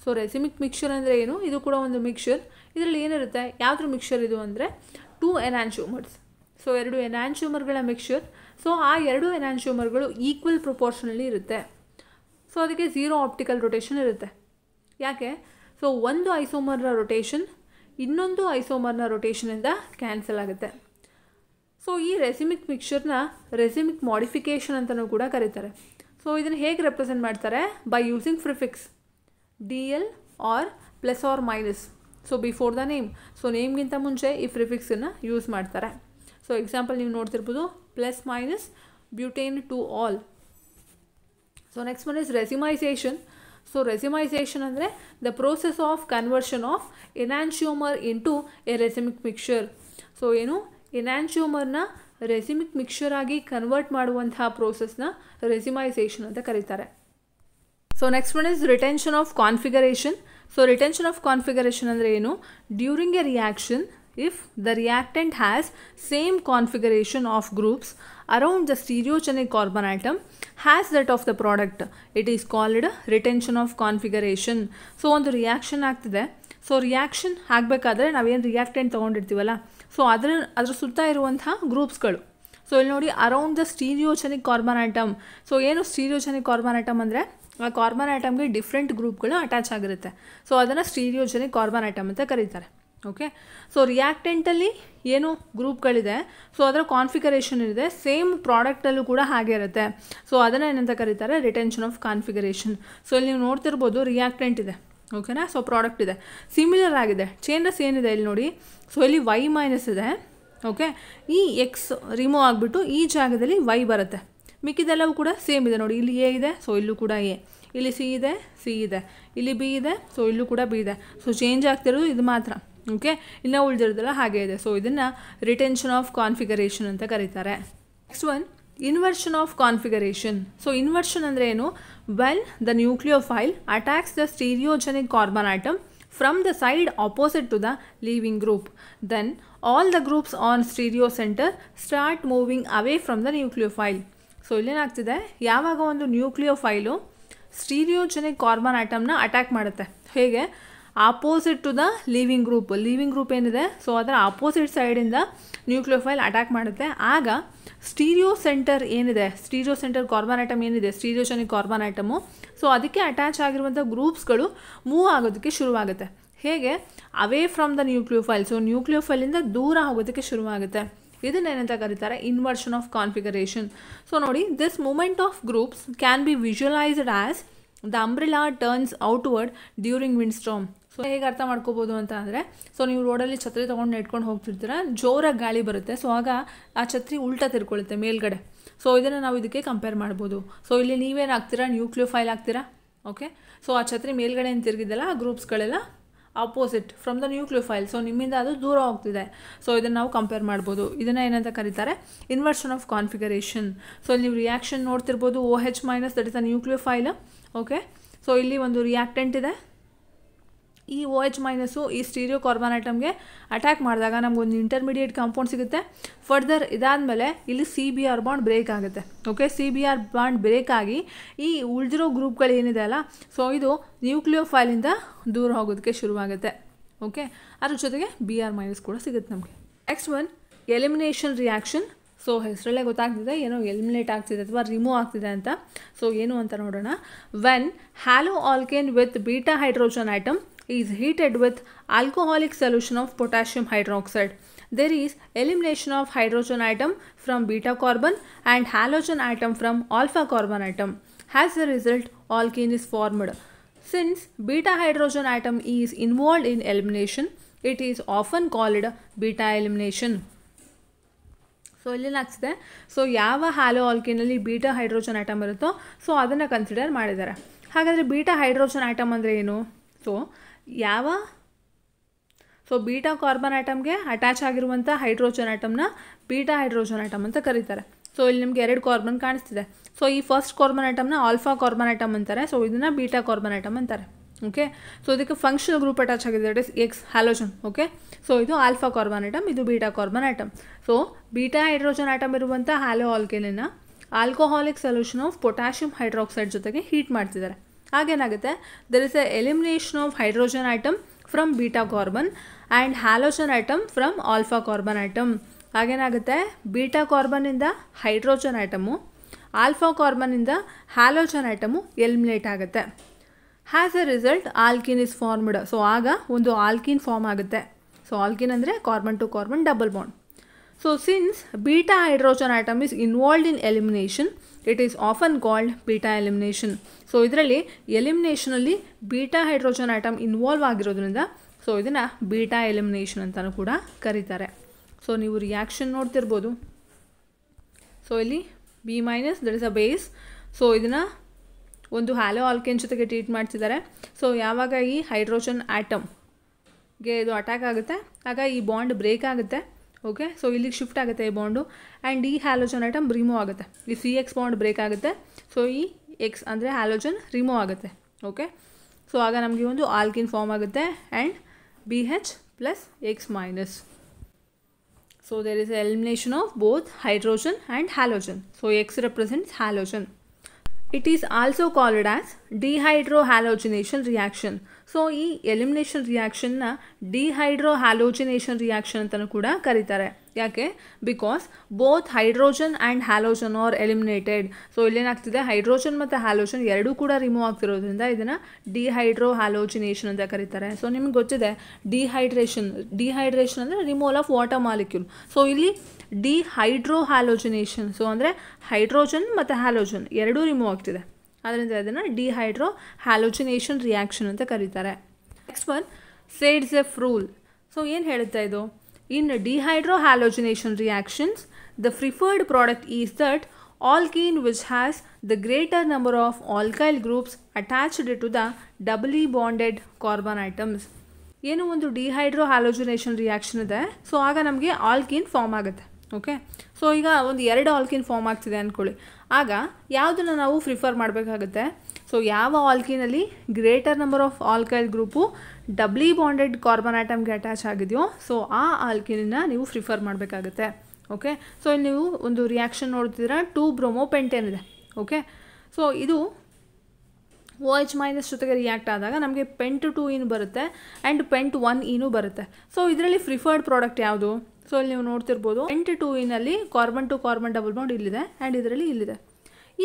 So racemic mixture ಅಂದರೆ ಏನು, ಇದು ಕೂಡ ಒಂದು mixture. ಇದರಲ್ಲಿ ಏನಿರುತ್ತೆ, ಯಾವುದ್ರ mixture ಇದು ಅಂದರೆ 2 enantiomers. ಸೊ 2 enantiomerಗಳ ಮಿಕ್ಸ್ಚರ್. ಸೊ ಆ 2 enantiomerಗಳು ಈಕ್ವಲ್ ಪ್ರೊಪೋರ್ಷನಲ್ಲಿ ಇರುತ್ತೆ. ಸೊ ಅದಕ್ಕೆ 0 ಆಪ್ಟಿಕಲ್ ರೊಟೇಷನ್ ಇರುತ್ತೆ. ಯಾಕೆ, ಸೊ ಒಂದು ಐಸೋಮರ್ನ ರೊಟೇಷನ್ ಇನ್ನೊಂದು ಐಸೋಮರ್ನ ರೊಟೇಷನಿಂದ ಕ್ಯಾನ್ಸಲ್ ಆಗುತ್ತೆ. ಸೊ ಈ ರೆಸಿಮಿಕ್ ಮಿಕ್ಸ್ಚರ್ನ ರೆಸಿಮಿಕ್ ಮಾಡಿಫಿಕೇಷನ್ ಅಂತಲೂ ಕೂಡ ಕರೀತಾರೆ. ಸೊ ಇದನ್ನು ಹೇಗೆ ರೆಪ್ರೆಸೆಂಟ್ ಮಾಡ್ತಾರೆ, by using prefix DL or plus or minus. So before the name, so ನೇಮ್ಗಿಂತ ಮುಂಚೆ ಈ ಪ್ರಿಫಿಕ್ಸನ್ನು ಯೂಸ್ ಮಾಡ್ತಾರೆ. ಸೊ ಎಕ್ಸಾಂಪಲ್ ನೀವು ನೋಡ್ತಿರ್ಬೋದು, plus minus butane two ol. So next one is racemisation. So racemisation ಅಂದರೆ the process of conversion of enantiomer into a racemic mixture. So ಏನು, ಎನಾನ್ಶಿಯೋಮರ್ನ ರೆಸಿಮಿಕ್ ಮಿಕ್ಸ್ಚರ್ ಆಗಿ ಕನ್ವರ್ಟ್ ಮಾಡುವಂತಹ ಪ್ರೋಸೆಸ್ನ ರೆಸಿಮೈಸೇಷನ್ ಅಂತ ಕರೀತಾರೆ. So next one is retention of configuration. So retention of configuration ಅಂದರೆ ಏನು, during A reaction if the reactant has same configuration of groups around the stereogenic carbon atom has that of the product, it is called retention of configuration. So ಒಂದು reaction ಆಗ್ತಿದೆ. So reaction ಆಗಬೇಕಾದ್ರೆ ನಾವೇನು reactant ತೊಗೊಂಡಿರ್ತೀವಲ್ಲ, so ಅದರ ಸುತ್ತ ಇರುವಂತಹ ಗ್ರೂಪ್ಸ್ಗಳು. So ಇಲ್ಲಿ ನೋಡಿ, around the stereogenic carbon atom. So ಏನು ಸ್ಟೀರಿಯೋಜೆನಿಕ್ ಕಾರ್ಬನ್ ಆಟಮ್ ಅಂದರೆ ಆ ಕಾರ್ಬನ್ ಆಟಮ್ಗೆ ಡಿಫ್ರೆಂಟ್ ಗ್ರೂಪ್ಗಳು ಅಟ್ಯಾಚ್ ಆಗಿರುತ್ತೆ. ಸೊ ಅದನ್ನು ಸ್ಟೀರಿಯೋಜೆನಿಕ್ ಕಾರ್ಬನ್ ಆಟಮ್ ಅಂತ ಕರೀತಾರೆ. ಓಕೆ, ಸೊ ರಿಯಾಕ್ಟೆಂಟಲ್ಲಿ ಏನು ಗ್ರೂಪ್ಗಳಿದೆ, ಸೊ ಅದರ ಕಾನ್ಫಿಗರೇಷನ್ ಇದೆ, ಸೇಮ್ ಪ್ರಾಡಕ್ಟಲ್ಲೂ ಕೂಡ ಹಾಗೆ ಇರುತ್ತೆ. ಸೊ ಅದನ್ನು ಏನಂತ ಕರೀತಾರೆ, ರಿಟೆನ್ಷನ್ ಆಫ್ ಕಾನ್ಫಿಗರೇಷನ್. ಸೊ ಇಲ್ಲಿ ನೀವು ನೋಡ್ತಿರ್ಬೋದು, ರಿಯಾಕ್ಟೆಂಟ್ ಇದೆ, ಓಕೆನಾ, ಸೊ ಪ್ರಾಡಕ್ಟ್ ಇದೆ, ಸಿಮಿಲರ್ ಆಗಿದೆ. ಚೇಂಜಸ್ ಏನಿದೆ ಇಲ್ಲಿ ನೋಡಿ, ಸೊ ಇಲ್ಲಿ Y ಮೈನಸ್ ಇದೆ. ಓಕೆ, ಈ X ರಿಮೂವ್ ಆಗಿಬಿಟ್ಟು ಈ ಜಾಗದಲ್ಲಿ Y ಬರುತ್ತೆ. ಮಿಕ್ಕಿದೆಲ್ಲವೂ ಕೂಡ ಸೇಮ್ ಇದೆ ನೋಡಿ, ಇಲ್ಲಿ A ಇದೆ, ಸೊ ಇಲ್ಲೂ ಕೂಡ A, ಇಲ್ಲಿ C ಇದೆ, C ಇದೆ, ಇಲ್ಲಿ B ಇದೆ, ಸೊ ಇಲ್ಲೂ ಕೂಡ B ಇದೆ. ಸೊ ಚೇಂಜ್ ಆಗ್ತಿರೋದು ಇದು ಮಾತ್ರ. ಓಕೆ, ಇನ್ನು ಉಳಿದಿರೋದೆಲ್ಲ ಹಾಗೆ ಇದೆ. ಸೊ ಇದನ್ನು ರಿಟೆನ್ಷನ್ ಆಫ್ ಕಾನ್ಫಿಗರೇಷನ್ ಅಂತ ಕರೀತಾರೆ. Next one, inversion of configuration. So inversion ಅಂದರೆ ಏನು, when the nucleophile attacks the stereogenic carbon atom from the side opposite to the leaving group, then all the groups on stereo center start moving away from the nucleophile. So ಇಲ್ಲೇನಾಗ್ತಿದೆ, ಯಾವಾಗ ಒಂದು nucleophile stereogenic carbon ಆಟಮ್ನ attack ಮಾಡುತ್ತೆ, ಹೇಗೆ, opposite to the leaving group ಏನಿದೆ, so ಅದರ opposite ಸೈಡಿಂದ nucleophile attack ಮಾಡುತ್ತೆ. ಆಗ ಸ್ಟೀರಿಯೋ ಸೆಂಟರ್ ಏನಿದೆ, ಸ್ಟೀರಿಯೋ ಸೆಂಟರ್ ಕಾರ್ಬನ್ ಆಟಮ್ ಏನಿದೆ, ಸ್ಟೀರಿಯೋಜೆನಿಕ್ ಕಾರ್ಬನ್ ಆಟಮು, ಸೊ ಅದಕ್ಕೆ ಅಟ್ಯಾಚ್ ಆಗಿರುವಂಥ ಗ್ರೂಪ್ಸ್ಗಳು ಮೂವ್ ಆಗೋದಕ್ಕೆ ಶುರುವಾಗುತ್ತೆ. ಹೇಗೆ, away from the nucleophile, so ನ್ಯೂಕ್ಲಿಯೋಫೈಲಿಂದ ದೂರ ಹೋಗೋದಕ್ಕೆ ಶುರುವಾಗುತ್ತೆ. ಇದನ್ನೇನಂತ ಕರೀತಾರೆ, ಇನ್ವರ್ಷನ್ ಆಫ್ ಕಾನ್ಫಿಗರೇಷನ್. ಸೊ ನೋಡಿ, this movement of groups can be visualised as the umbrella turns outward during wind storm. So ಹೇಗೆ ಅರ್ಥ ಮಾಡ್ಕೋಬೋದು ಅಂತ ಅಂದರೆ, ಸೊ ನೀವು ರೋಡಲ್ಲಿ ಛತ್ರಿ ತೊಗೊಂಡು ನೆಟ್ಕೊಂಡು ಹೋಗ್ತಿರ್ತೀರ, ಜೋರಾಗಿ ಗಾಳಿ ಬರುತ್ತೆ, ಸೊ ಆಗ ಆ ಛತ್ರಿ ಉಲ್ಟಾ ತಿರ್ಕೊಳ್ಳುತ್ತೆ ಮೇಲ್ಗಡೆ. ಸೊ ಇದನ್ನು ನಾವು ಇದಕ್ಕೆ ಕಂಪೇರ್ ಮಾಡ್ಬೋದು. ಸೊ ಇಲ್ಲಿ ನೀವೇನು ಆಗ್ತೀರಾ, ನ್ಯೂಕ್ಲಿಯೋಫೈಲ್ ಆಗ್ತೀರಾ. ಓಕೆ, ಸೊ ಆ ಛತ್ರಿ ಮೇಲ್ಗಡೆ ಏನು ತಿರುಗಿದ್ದಲ್ಲ, ಆ ಗ್ರೂಪ್ಸ್ಗಳೆಲ್ಲ opposite from the nucleophile, so ನಿಮ್ಮಿಂದ ಅದು ದೂರ ಹೋಗ್ತಿದೆ. ಸೊ ಇದನ್ನು ನಾವು ಕಂಪೇರ್ ಮಾಡ್ಬೋದು. ಇದನ್ನು ಏನಂತ ಕರೀತಾರೆ, ಇನ್ವರ್ಷನ್ ಆಫ್ ಕಾನ್ಫಿಗರೇಷನ್. ಸೊ ಇಲ್ಲಿ ನೀವು ರಿಯಾಕ್ಷನ್ ನೋಡ್ತಿರ್ಬೋದು, OH minus, that is a nucleophile. Okay, so ಇಲ್ಲಿ ಒಂದು ರಿಯಾಕ್ಟೆಂಟ್ ಇದೆ, ಈ OH ಮೈನಸ್ಸು ಈ ಸ್ಟೀರಿಯೋ ಕಾರ್ಬನ್ ಆಟಮ್ಗೆ ಅಟ್ಯಾಕ್ ಮಾಡಿದಾಗ ನಮಗೊಂದು ಇಂಟರ್ಮೀಡಿಯೇಟ್ ಕಾಂಪೌಂಡ್ ಸಿಗುತ್ತೆ. ಫರ್ದರ್ ಇದಾದಮೇಲೆ ಇಲ್ಲಿ CBr ಬಾಂಡ್ ಬ್ರೇಕ್ ಆಗುತ್ತೆ. ಓಕೆ, CBr ಬಾಂಡ್ ಬ್ರೇಕ್ ಆಗಿ ಈ ಉಳಿದಿರೋ ಗ್ರೂಪ್ಗಳು ಏನಿದೆ ಅಲ್ಲ, ಸೊ ಇದು ನ್ಯೂಕ್ಲಿಯೋಫೈಲಿಂದ ದೂರ ಹೋಗೋದಕ್ಕೆ ಶುರುವಾಗುತ್ತೆ. ಓಕೆ, ಅದ್ರ ಜೊತೆಗೆ Br ಮೈನಸ್ ಕೂಡ ಸಿಗುತ್ತೆ ನಮಗೆ. Next one elimination reaction. So ಹೆಸರಲ್ಲೇ ಗೊತ್ತಾಗ್ತಿದೆ ಏನೋ ಎಲಿಮಿನೇಟ್ ಆಗ್ತಿದೆ ಅಥವಾ ರಿಮೂವ್ ಆಗ್ತಿದೆ ಅಂತ. ಸೊ ಏನು ಅಂತ ನೋಡೋಣ. When hello alkane with beta hydrogen atom is heated with alcoholic solution of potassium hydroxide, there is elimination of hydrogen atom from beta carbon and halogen atom from alpha carbon atom. As a result, alkene is formed. Since beta hydrogen atom is involved in elimination, it is often called beta elimination. So ಇಲ್ಲೇನಾಗ್ತಿದೆ, so ಯಾವ halo ಆಲ್ಕೇನಲ್ಲಿ beta hydrogen atom ಇರುತ್ತೋ so ಅದನ್ನು consider ಮಾಡಿದ್ದಾರೆ. ಹಾಗಾದರೆ beta hydrogen atom ಅಂದರೆ ಏನು? So beta carbon ಆಟಮ್ಗೆ ಅಟ್ಯಾಚ್ ಆಗಿರುವಂಥ ಹೈಡ್ರೋಜನ್ ಆಟಮ್ನ ಬೀಟಾ ಹೈಡ್ರೋಜನ್ ಆಟಮ್ ಅಂತ ಕರೀತಾರೆ. ಸೊ ಇಲ್ಲಿ ನಿಮಗೆ 2 ಕಾರ್ಬನ್ ಕಾಣಿಸ್ತಿದೆ. ಸೊ ಈ ಫಸ್ಟ್ ಕಾರ್ಬನ್ ಆಟಮ್ನ ಆಲ್ಫಾ ಕಾರ್ಬನ್ ಆಟಮ್ ಅಂತಾರೆ. ಸೊ ಇದನ್ನು ಬೀಟಾ ಕಾರ್ಬನ್ ಆಟಮ್ ಅಂತಾರೆ. ಓಕೆ, ಸೊ ಇದಕ್ಕೆ ಫಂಕ್ಷನಲ್ ಗ್ರೂಪ್ ಅಟ್ಯಾಚ್ ಆಗಿದೆ, that is X halogen. Okay, so ಇದು ಆಲ್ಫಾ ಕಾರ್ಬನ್ ಆಟಮ್, ಇದು beta carbon atom. So beta hydrogen atom ಇರುವಂಥ ಹ್ಯಾಲೋ ಆಲ್ಕೇನನ್ನ alcoholic solution of potassium hydroxide ಜೊತೆಗೆ heat ಮಾಡ್ತಿದ್ದಾರೆ. ಆಗೇನಾಗುತ್ತೆ, there is a elimination of hydrogen atom from beta carbon and halogen atom from alpha carbon atom. ಆಗೇನಾಗುತ್ತೆ, beta ಕಾರ್ಬನ್ನಿಂದ hydrogen atom, alpha ಕಾರ್ಬನ್ನಿಂದ halogen atom eliminate ಆಗುತ್ತೆ. As a result alkene is formed. So ಆಗ ಒಂದು alkene form ಆಗುತ್ತೆ. So alkene ಅಂದರೆ carbon to carbon double bond. So since beta hydrogen atom is involved in elimination, it is often called beta elimination. So ಇದರಲ್ಲಿ ಎಲಿಮಿನೇಷನಲ್ಲಿ beta hydrogen atom involve ಆಗಿರೋದ್ರಿಂದ so ಇದನ್ನು beta elimination ಅಂತಲೂ ಕೂಡ ಕರೀತಾರೆ. So ನೀವು reaction ನೋಡ್ತಿರ್ಬೋದು. ಸೊ ಇಲ್ಲಿ B minus that is a base. So ಇದನ್ನು ಒಂದು ಹ್ಯಾಲೋ ಆಲ್ಕೇನ್ ಜೊತೆಗೆ ಟ್ರೀಟ್ ಮಾಡ್ತಿದ್ದಾರೆ. ಸೊ ಯಾವಾಗ ಈ ಹೈಡ್ರೋಜನ್ ಆಟಮ್ಗೆ ಇದು ಅಟ್ಯಾಕ್ ಆಗುತ್ತೆ ಆಗ ಈ ಬಾಂಡ್ ಬ್ರೇಕ್ ಆಗುತ್ತೆ. ಓಕೆ, ಸೊ ಇಲ್ಲಿಗೆ ಶಿಫ್ಟ್ ಆಗುತ್ತೆ ಈ ಬಾಂಡು ಆ್ಯಂಡ್ ಈ ಹ್ಯಾಲೋಜನ್ ಆಟಮ್ ರಿಮೂವ್ ಆಗುತ್ತೆ. ಈ CX ಬಾಂಡ್ ಬ್ರೇಕ್ ಆಗುತ್ತೆ. ಸೊ ಈ X ಅಂದರೆ ಹ್ಯಾಲೋಜನ್ ರಿಮೂವ್ ಆಗುತ್ತೆ. ಓಕೆ, ಸೊ ಆಗ ನಮಗೆ ಒಂದು ಆಲ್ಕಿನ್ ಫಾರ್ಮ್ ಆಗುತ್ತೆ and BH plus X minus. So there is an elimination of both hydrogen and halogen. So X represents halogen. It is also called as dehydrohalogenation reaction. So ಈ elimination ರಿಯಾಕ್ಷನ್ನ dehydrohalogenation reaction ಅಂತಲೂ ಕೂಡ ಕರೀತಾರೆ. ಯಾಕೆ? Because both hydrogen and halogen are eliminated. So ಇಲ್ಲೇನಾಗ್ತಿದೆ, hydrogen ಮತ್ತು halogen ಎರಡೂ ಕೂಡ ರಿಮೂವ್ ಆಗ್ತಿರೋದ್ರಿಂದ ಇದನ್ನು ಡಿಹೈಡ್ರೋಹ್ಯಾಲೋಜಿನೇಷನ್ ಅಂತ ಕರೀತಾರೆ. ಸೊ ನಿಮ್ಗೆ ಗೊತ್ತಿದೆ ಡಿಹೈಡ್ರೇಷನ್ ಅಂದರೆ removal of water molecule. So ಇಲ್ಲಿ ಡಿಹೈಡ್ರೋಹ್ಯಾಲೋಜಿನೇಷನ್, ಸೊ ಅಂದರೆ ಹೈಡ್ರೋಜನ್ ಮತ್ತು ಹ್ಯಾಲೋಜನ್ ಎರಡೂ ರಿಮೂವ್ ಆಗ್ತಿದೆ, ಅದರಿಂದ ಇದನ್ನು ಡಿಹೈಡ್ರೋಹ್ಯಾಲೋಜಿನೇಷನ್ ರಿಯಾಕ್ಷನ್ ಅಂತ ಕರೀತಾರೆ. Next one Saytzeff rule. So ಏನು ಹೇಳುತ್ತೆ ಇದು? In dehydrohalogenation reactions the preferred product is that alkene which has the greater number of alkyl groups attached to the doubly bonded carbon atoms. ಏನು ಒಂದು ಡಿಹೈಡ್ರೋಹ್ಯಾಲೋಜಿನೇಷನ್ reaction ಇದೆ, so ಆಗ ನಮಗೆ alkene form ಆಗುತ್ತೆ. Okay, so ಈಗ ಒಂದು 2 ಆಲ್ಕಿನ್ ಫಾರ್ಮ್ ಆಗ್ತಿದೆ ಅಂದ್ಕೊಳ್ಳಿ. ಆಗ ಯಾವುದನ್ನು ನಾವು ಪ್ರಿಫರ್ ಮಾಡಬೇಕಾಗುತ್ತೆ? ಸೊ ಯಾವ ಆಲ್ಕಿನಲ್ಲಿ greater number of alkyl group doubly bonded carbon ಆಟಮ್ಗೆ ಅಟ್ಯಾಚ್ ಆಗಿದೆಯೋ ಸೊ ಆ ಆಲ್ಕಿನನ್ನು ನೀವು ಪ್ರಿಫರ್ ಮಾಡಬೇಕಾಗುತ್ತೆ. ಓಕೆ, ಸೊ ಇಲ್ಲಿ ನೀವು ಒಂದು ರಿಯಾಕ್ಷನ್ ನೋಡ್ತಿದ್ದೀರಾ, 2-ಬ್ರೋಮೋಪೆಂಟೇನ್ ಇದೆ. ಓಕೆ, ಸೊ ಇದು OH ಮೈನಸ್ ಜೊತೆಗೆ ರಿಯಾಕ್ಟ್ ಆದಾಗ ನಮಗೆ ಪೆಂಟ್-2 ಬರುತ್ತೆ ಆ್ಯಂಡ್ ಪೆಂಟ್-1 ಬರುತ್ತೆ. ಸೊ ಇದರಲ್ಲಿ ಪ್ರಿಫರ್ಡ್ ಪ್ರಾಡಕ್ಟ್ ಯಾವುದು? ಸೊ ಇಲ್ಲಿ ನೀವು ನೋಡ್ತಿರ್ಬೋದು, pent two carbon to carbon double bond ಇಲ್ಲಿದೆ ಆ್ಯಂಡ್ ಇದರಲ್ಲಿ ಇಲ್ಲಿದೆ.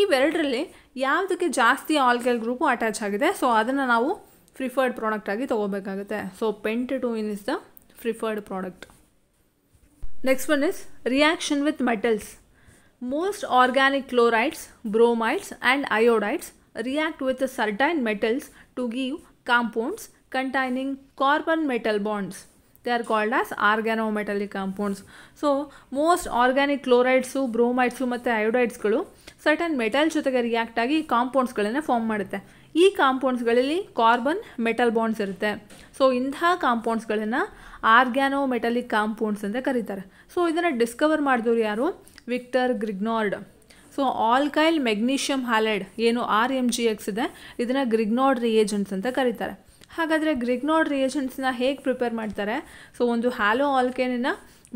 ಇವೆರಡರಲ್ಲಿ ಯಾವುದಕ್ಕೆ ಜಾಸ್ತಿ ಆಲ್ಕೈಲ್ ಗ್ರೂಪು ಅಟ್ಯಾಚ್ ಆಗಿದೆ, ಸೊ ಅದನ್ನು ನಾವು ಪ್ರಿಫರ್ಡ್ ಪ್ರಾಡಕ್ಟ್ ಆಗಿ ತೊಗೋಬೇಕಾಗುತ್ತೆ. So pent two is the preferred product. Next one is reaction with metals. Most organic chlorides, bromides and iodides react with certain metals to give compounds containing carbon metal bonds. They are called as organometallic compounds. So most organic chlorides, bromides ಮತ್ತು ಅಯೋಡೈಡ್ಸ್ಗಳು certain metal ಜೊತೆಗೆ react ಆಗಿ ಕಾಂಪೌಂಡ್ಸ್ಗಳನ್ನು form ಮಾಡುತ್ತೆ. ಈ ಕಾಂಪೌಂಡ್ಸ್ಗಳಲ್ಲಿ carbon metal bonds ಇರುತ್ತೆ. So ಇಂತಹ ಕಾಂಪೌಂಡ್ಸ್ಗಳನ್ನು ಆರ್ಗ್ಯಾನೋಮೆಟಲಿಕ್ compounds ಅಂತ ಕರೀತಾರೆ. So ಇದನ್ನು ಡಿಸ್ಕವರ್ ಮಾಡಿದವರು ಯಾರು? Victor Grignard. So alkyl magnesium halide ಏನು RMGX ಇದೆ, ಇದನ್ನು ಗ್ರಿಗ್ನಾರ್ಡ್ ರಿಯೇಜೆಂಟ್ಸ್ ಅಂತ ಕರೀತಾರೆ. ಹಾಗಾದರೆ ಗ್ರಿಗ್ನಾರ್ಡ್ ರಿಯೇಜೆಂಟ್ಸ್ನ ಹೇಗೆ ಪ್ರಿಪೇರ್ ಮಾಡ್ತಾರೆ? ಸೊ ಒಂದು ಹ್ಯಾಲೋ ಆಲ್ಕೇನಿನ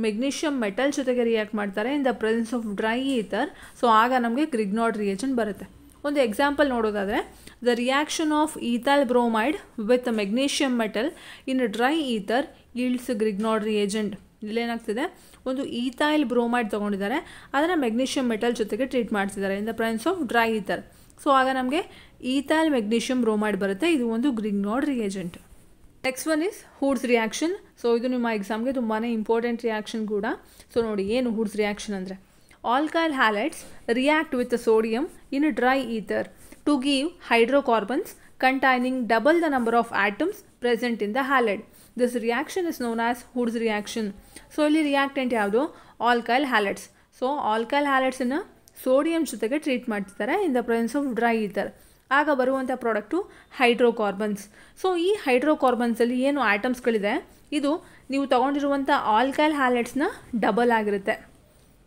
ಮೆಗ್ನೀಷಿಯಮ್ ಮೆಟಲ್ ಜೊತೆಗೆ ರಿಯಾಕ್ಟ್ ಮಾಡ್ತಾರೆ in the presence of dry ether. So ಆಗ ನಮಗೆ ಗ್ರಿಗ್ನಾರ್ಡ್ ರಿಯೇಜೆಂಟ್ ಬರುತ್ತೆ. ಒಂದು ಎಕ್ಸಾಂಪಲ್ ನೋಡೋದಾದರೆ, the reaction of ethyl bromide with magnesium metal in dry ether yields Grignard reagent. ಇಲ್ಲೇನಾಗ್ತಿದೆ, ಒಂದು ಈಥೈಲ್ ಬ್ರೋಮೈಡ್ ತೊಗೊಂಡಿದ್ದಾರೆ, ಅದನ್ನು ಮೆಗ್ನೀಷಿಯಮ್ ಮೆಟಲ್ ಜೊತೆಗೆ ಟ್ರೀಟ್ ಮಾಡ್ತಿದ್ದಾರೆ in the presence of dry ether. So ಆಗ ನಮಗೆ ಈಥೈಲ್ ಮೆಗ್ನೀಷಿಯಮ್ ಬ್ರೋಮೈಡ್ ಬರುತ್ತೆ. ಇದು ಒಂದು Grignard reagent. Next one is Wurtz reaction. So ಇದು ನಿಮ್ಮ ಎಕ್ಸಾಮ್ಗೆ ತುಂಬಾ ಇಂಪಾರ್ಟೆಂಟ್ ರಿಯಾಕ್ಷನ್ ಕೂಡ. ಸೊ ನೋಡಿ, ಏನು ಹೂಡ್ಸ್ ರಿಯಾಕ್ಷನ್ ಅಂದರೆ, alkyl halides react with sodium in dry ether to give hydrocarbons containing double the number of atoms present in the halide. This reaction is known as Hoods reaction. So ಇಲ್ಲಿ reactant ಯಾವುದು? Alkyl halides. So alkyl ಹ್ಯಾಲೈಡ್ಸನ್ನು sodium ಜೊತೆಗೆ treat ಮಾಡ್ತಿದ್ದಾರೆ in the presence of dry ether. ಆಗ ಬರುವಂಥ product hydrocarbons. So ಈ ಹೈಡ್ರೋಕಾರ್ಬನ್ಸಲ್ಲಿ ಏನು ಆಟಮ್ಸ್ಗಳಿದೆ, ಇದು ನೀವು ತೊಗೊಂಡಿರುವಂಥ ಆಲ್ಕೈಲ್ ಹ್ಯಾಲೈಡ್ಸ್ನ ಡಬಲ್ ಆಗಿರುತ್ತೆ.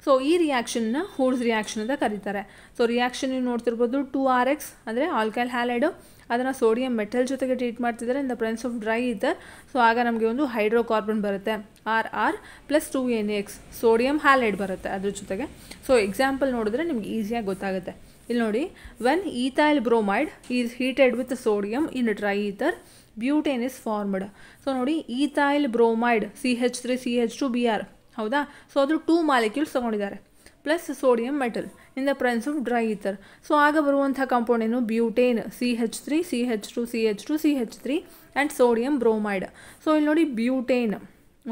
ಸೊ ಈ ರಿಯಾಕ್ಷನ್ನ ಹೂಡ್ಸ್ ರಿಯಾಕ್ಷನ್ ಅಂತ ಕರೀತಾರೆ. ಸೊ ರಿಯಾಕ್ಷನ್ ನೀವು ನೋಡ್ತಿರ್ಬೋದು, 2RX ಅಂದರೆ ಆಲ್ಕೈಲ್ ಹ್ಯಾಲೈಡು, ಅದನ್ನು ಸೋಡಿಯಂ ಮೆಟಲ್ ಜೊತೆಗೆ ಟ್ರೀಟ್ ಮಾಡ್ತಿದ್ದಾರೆ in the presence of dry ether. So ಆಗ ನಮಗೆ ಒಂದು ಹೈಡ್ರೋಕಾರ್ಬನ್ ಬರುತ್ತೆ, RR + 2NX, ಸೋಡಿಯಂ ಹ್ಯಾಲೈಡ್ ಬರುತ್ತೆ ಅದ್ರ ಜೊತೆಗೆ. ಸೊ ಎಕ್ಸಾಂಪಲ್ ನೋಡಿದ್ರೆ ನಿಮ್ಗೆ ಈಸಿಯಾಗಿ ಗೊತ್ತಾಗುತ್ತೆ. ಇಲ್ಲಿ ನೋಡಿ, when ethyl bromide is heated with sodium in dry ether butane is formed. So ನೋಡಿ, ಈಥೈಲ್ ಬ್ರೋಮೈಡ್ CH3CH2Br, ಹೌದಾ? ಸೊ ಅದು 2 ಮಾಲಿಕ್ಯೂಲ್ಸ್ ತೊಗೊಂಡಿದ್ದಾರೆ plus sodium metal in the presence of dry ether. So ಆಗ ಬರುವಂಥ ಕಾಂಪೌಂಡ್ ಏನು? Butane, CH3 CH2 CH2 CH3 and sodium bromide. So ಇಲ್ಲಿ ನೋಡಿ butane.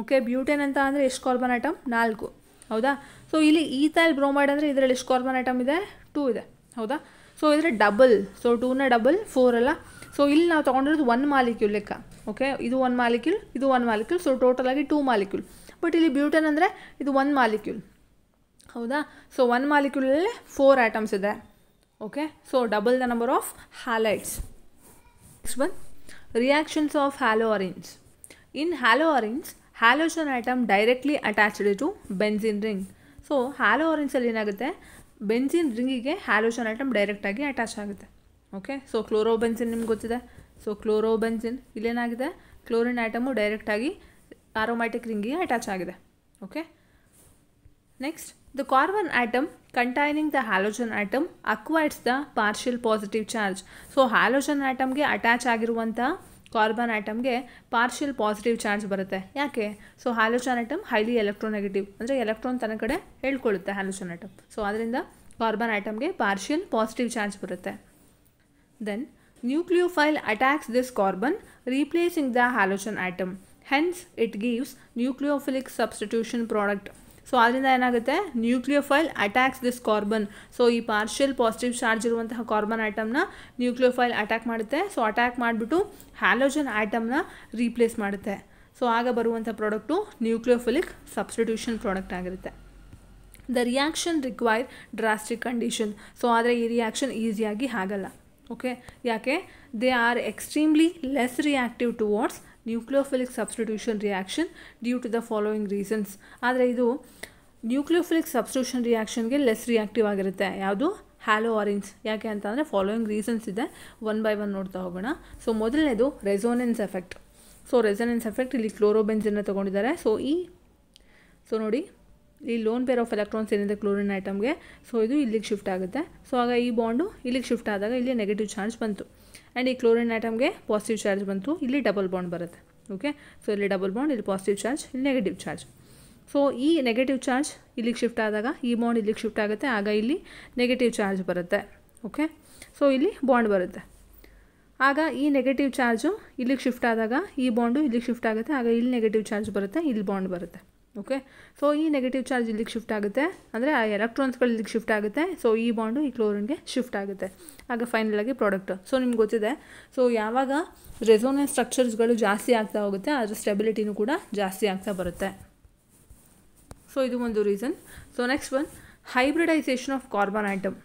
Okay, butane ಅಂತ ಅಂದರೆ ಎಷ್ಟು ಕಾರ್ಬನ್ ಆಟಮ್? 4, ಹೌದಾ? ಸೊ ಇಲ್ಲಿ ಈಥೈಲ್ ಬ್ರೋಮೈಡ್ ಅಂದರೆ ಇದರಲ್ಲಿ ಎಷ್ಟು ಕಾರ್ಬನ್ ಆಟಮ್ ಇದೆ? 2 ಇದೆ, ಹೌದಾ? ಸೊ ಇದರ ಡಬಲ್, ಸೊ 2ನ ಡಬಲ್ 4 ಅಲ್ಲ. ಸೊ ಇಲ್ಲಿ ನಾವು ತೊಗೊಂಡಿರೋದು 1 ಮಾಲಿಕ್ಯೂಲ್ ಲೆಕ್ಕ. ಓಕೆ, ಇದು 1 ಮಾಲಿಕ್ಯೂಲ್, ಇದು 1 ಮಾಲಿಕ್ಯೂಲ್, ಸೊ ಟೋಟಲ್ ಆಗಿ 2 ಮಾಲಿಕ್ಯೂಲ್. ಬಟ್ ಇಲ್ಲಿ ಬ್ಯೂಟೇನ್ ಅಂದರೆ ಇದು 1 ಮಾಲಿಕ್ಯೂಲ್, ಹೌದಾ? ಸೊ 1 ಮಾಲಿಕ್ಯೂಲಲ್ಲಿ 4 ಆಟಮ್ಸ್ ಇದೆ. Okay, so double the number of halides. Next one, reactions of haloarenes. In haloarenes, halogen atom directly attached to benzene ring. So ಹ್ಯಾಲೋಅರಿನ್ಸಲ್ಲಿ ಏನಾಗುತ್ತೆ, benzene ರಿಂಗಿಗೆ ಹ್ಯಾಲೋಜನ್ ಆಟಮ್ ಡೈರೆಕ್ಟಾಗಿ ಅಟ್ಯಾಚ್ ಆಗುತ್ತೆ. ಓಕೆ, ಸೊ ಕ್ಲೋರೋಬೆನ್ಸಿನ್ ನಿಮ್ಗೆ ಗೊತ್ತಿದೆ. So chlorobenzene ಇಲ್ಲೇನಾಗಿದೆ, chlorine atom ಡೈರೆಕ್ಟಾಗಿ aromatic ರಿಂಗಿಗೆ ಅಟ್ಯಾಚ್ ಆಗಿದೆ. Okay, next, the carbon atom containing the halogen atom acquires the partial positive charge. So halogen ಆಟಮ್ಗೆ ಅಟ್ಯಾಚ್ ಆಗಿರುವಂಥ ಕಾರ್ಬನ್ ಆಟಮ್ಗೆ ಪಾರ್ಷಿಯಲ್ ಪಾಸಿಟಿವ್ ಚಾರ್ಜ್ ಬರುತ್ತೆ. ಯಾಕೆ? So halogen atom highly electronegative, ಅಂದರೆ ಎಲೆಕ್ಟ್ರಾನ್ ತನ್ನ ಕಡೆ ಹೇಳ್ಕೊಳ್ಳುತ್ತೆ ಹ್ಯಾಲೋಜನ್ ಆಟಮ್. ಸೊ ಅದರಿಂದ ಕಾರ್ಬನ್ ಆಟಮ್ಗೆ ಪಾರ್ಷಿಯಲ್ ಪಾಸಿಟಿವ್ ಚಾರ್ಜ್ ಬರುತ್ತೆ. Then nucleophile attacks this carbon replacing the halogen atom. Hence it gives nucleophilic substitution product. So ಅದರಿಂದ ಏನಾಗುತ್ತೆ, nucleophile attacks this carbon. So ಈ ಪಾರ್ಷಿಯಲ್ ಪಾಸಿಟಿವ್ ಚಾರ್ಜ್ ಇರುವಂತಹ carbon ಆಟಮ್ನ nucleophile attack ಮಾಡುತ್ತೆ. So attack ಮಾಡಿಬಿಟ್ಟು halogen ಆಟಮ್ನ replace ಮಾಡುತ್ತೆ. So ಆಗ ಬರುವಂಥ ಪ್ರಾಡಕ್ಟು ನ್ಯೂಕ್ಲಿಯೋಫಿಲಿಕ್ ಸಬ್ಸ್ಟಿಟ್ಯೂಷನ್ ಪ್ರಾಡಕ್ಟ್ ಆಗಿರುತ್ತೆ. The reaction require drastic condition. So ಆದರೆ ಈ ರಿಯಾಕ್ಷನ್ ಈಸಿಯಾಗಿ ಆಗಲ್ಲ. ಓಕೆ, ಯಾಕೆ? They are extremely less reactive towards nucleophilic substitution reaction due to the following reasons. ಆದರೆ ಇದು ನ್ಯೂಕ್ಲಿಯೋಫಿಲಿಕ್ ಸಬ್ಸ್ಟಿಟ್ಯೂಷನ್ ರಿಯಾಕ್ಷನ್ಗೆ ಲೆಸ್ ರಿಯಾಕ್ಟಿವ್ ಆಗಿರುತ್ತೆ. ಯಾವುದು? ಹ್ಯಾಲೋಅರಿನ್ಸ್. ಯಾಕೆ ಅಂತಂದರೆ ಫಾಲೋಯಿಂಗ್ ರೀಸನ್ಸ್ ಇದೆ, 1 by 1 ನೋಡ್ತಾ ಹೋಗೋಣ. ಸೊ ಮೊದಲನೇದು resonance effect. So resonance effect, ಇಲ್ಲಿ ಕ್ಲೋರೋಬೆನ್ಸಿನ್ನ ತೊಗೊಂಡಿದ್ದಾರೆ. ಸೊ ನೋಡಿ, ಈ ಲೋನ್ ಪೇರ್ ಆಫ್ ಎಲೆಕ್ಟ್ರಾನ್ಸ್ ಏನಿದೆ ಕ್ಲೋರಿನ್ ಐಟಮ್ಗೆ, ಸೊ ಇದು ಇಲ್ಲಿಗೆ ಶಿಫ್ಟ್ ಆಗುತ್ತೆ. ಸೊ ಆಗ ಈ ಬಾಂಡು ಇಲ್ಲಿಗೆ ಶಿಫ್ಟ್ ಆದಾಗ ಇಲ್ಲಿ ನೆಗೆಟಿವ್ ಚಾರ್ಜ್ ಬಂತು. ಆ್ಯಂಡ್ ಈ ಕ್ಲೋರಿನ್ ಐಟಮ್ಗೆ ಪಾಸಿಟಿವ್ ಚಾರ್ಜ್ ಬಂತು. ಇಲ್ಲಿ ಡಬಲ್ ಬಾಂಡ್ ಬರುತ್ತೆ. ಓಕೆ, ಸೊ ಇಲ್ಲಿ ಡಬಲ್ ಬಾಂಡ್, ಇಲ್ಲಿ ಪಾಸಿಟಿವ್ ಚಾರ್ಜ್, ಇಲ್ಲಿ ನೆಗೆಟಿವ್ ಚಾರ್ಜ್. ಸೊ ಈ ನೆಗೆಟಿವ್ ಚಾರ್ಜ್ ಇಲ್ಲಿಗೆ ಶಿಫ್ಟ್ ಆದಾಗ ಈ ಬಾಂಡ್ ಇಲ್ಲಿಗೆ ಶಿಫ್ಟ್ ಆಗುತ್ತೆ. ಆಗ ಇಲ್ಲಿ ನೆಗೆಟಿವ್ ಚಾರ್ಜ್ ಬರುತ್ತೆ. ಓಕೆ, ಸೊ ಇಲ್ಲಿ ಬಾಂಡ್ ಬರುತ್ತೆ. ಆಗ ಈ ನೆಗೆಟಿವ್ ಚಾರ್ಜು ಇಲ್ಲಿಗೆ ಶಿಫ್ಟ್ ಆದಾಗ ಈ ಬಾಂಡು ಇಲ್ಲಿಗೆ ಶಿಫ್ಟ್ ಆಗುತ್ತೆ. ಆಗ ಇಲ್ಲಿ ನೆಗೆಟಿವ್ ಚಾರ್ಜ್ ಬರುತ್ತೆ, ಇಲ್ಲಿ ಬಾಂಡ್ ಬರುತ್ತೆ. ಓಕೆ, ಸೊ ಈ ನೆಗೆಟಿವ್ ಚಾರ್ಜ್ ಇಲ್ಲಿಗೆ ಶಿಫ್ಟ್ ಆಗುತ್ತೆ, ಅಂದರೆ ಆ ಎಲೆಕ್ಟ್ರಾನ್ಸ್ಗಳು ಇಲ್ಲಿಗೆ ಶಿಫ್ಟ್ ಆಗುತ್ತೆ. ಸೊ ಈ ಬಾಂಡು ಈ ಕ್ಲೋರಿನ್ಗೆ ಶಿಫ್ಟ್ ಆಗುತ್ತೆ. ಆಗ ಫೈನಲ್ ಆಗಿ ಪ್ರಾಡಕ್ಟ್. ಸೊ ನಿಮ್ಗೆ ಗೊತ್ತಿದೆ, ಸೊ ಯಾವಾಗ ರೆಸೋನೆನ್ಸ್ ಸ್ಟ್ರಕ್ಚರ್ಸ್ಗಳು ಜಾಸ್ತಿ ಆಗ್ತಾ ಹೋಗುತ್ತೆ, ಅದರ ಸ್ಟೆಬಿಲಿಟಿನೂ ಕೂಡ ಜಾಸ್ತಿ ಆಗ್ತಾ ಬರುತ್ತೆ. ಸೊ ಇದು ಒಂದು reason. So next one, hybridisation of carbon atom.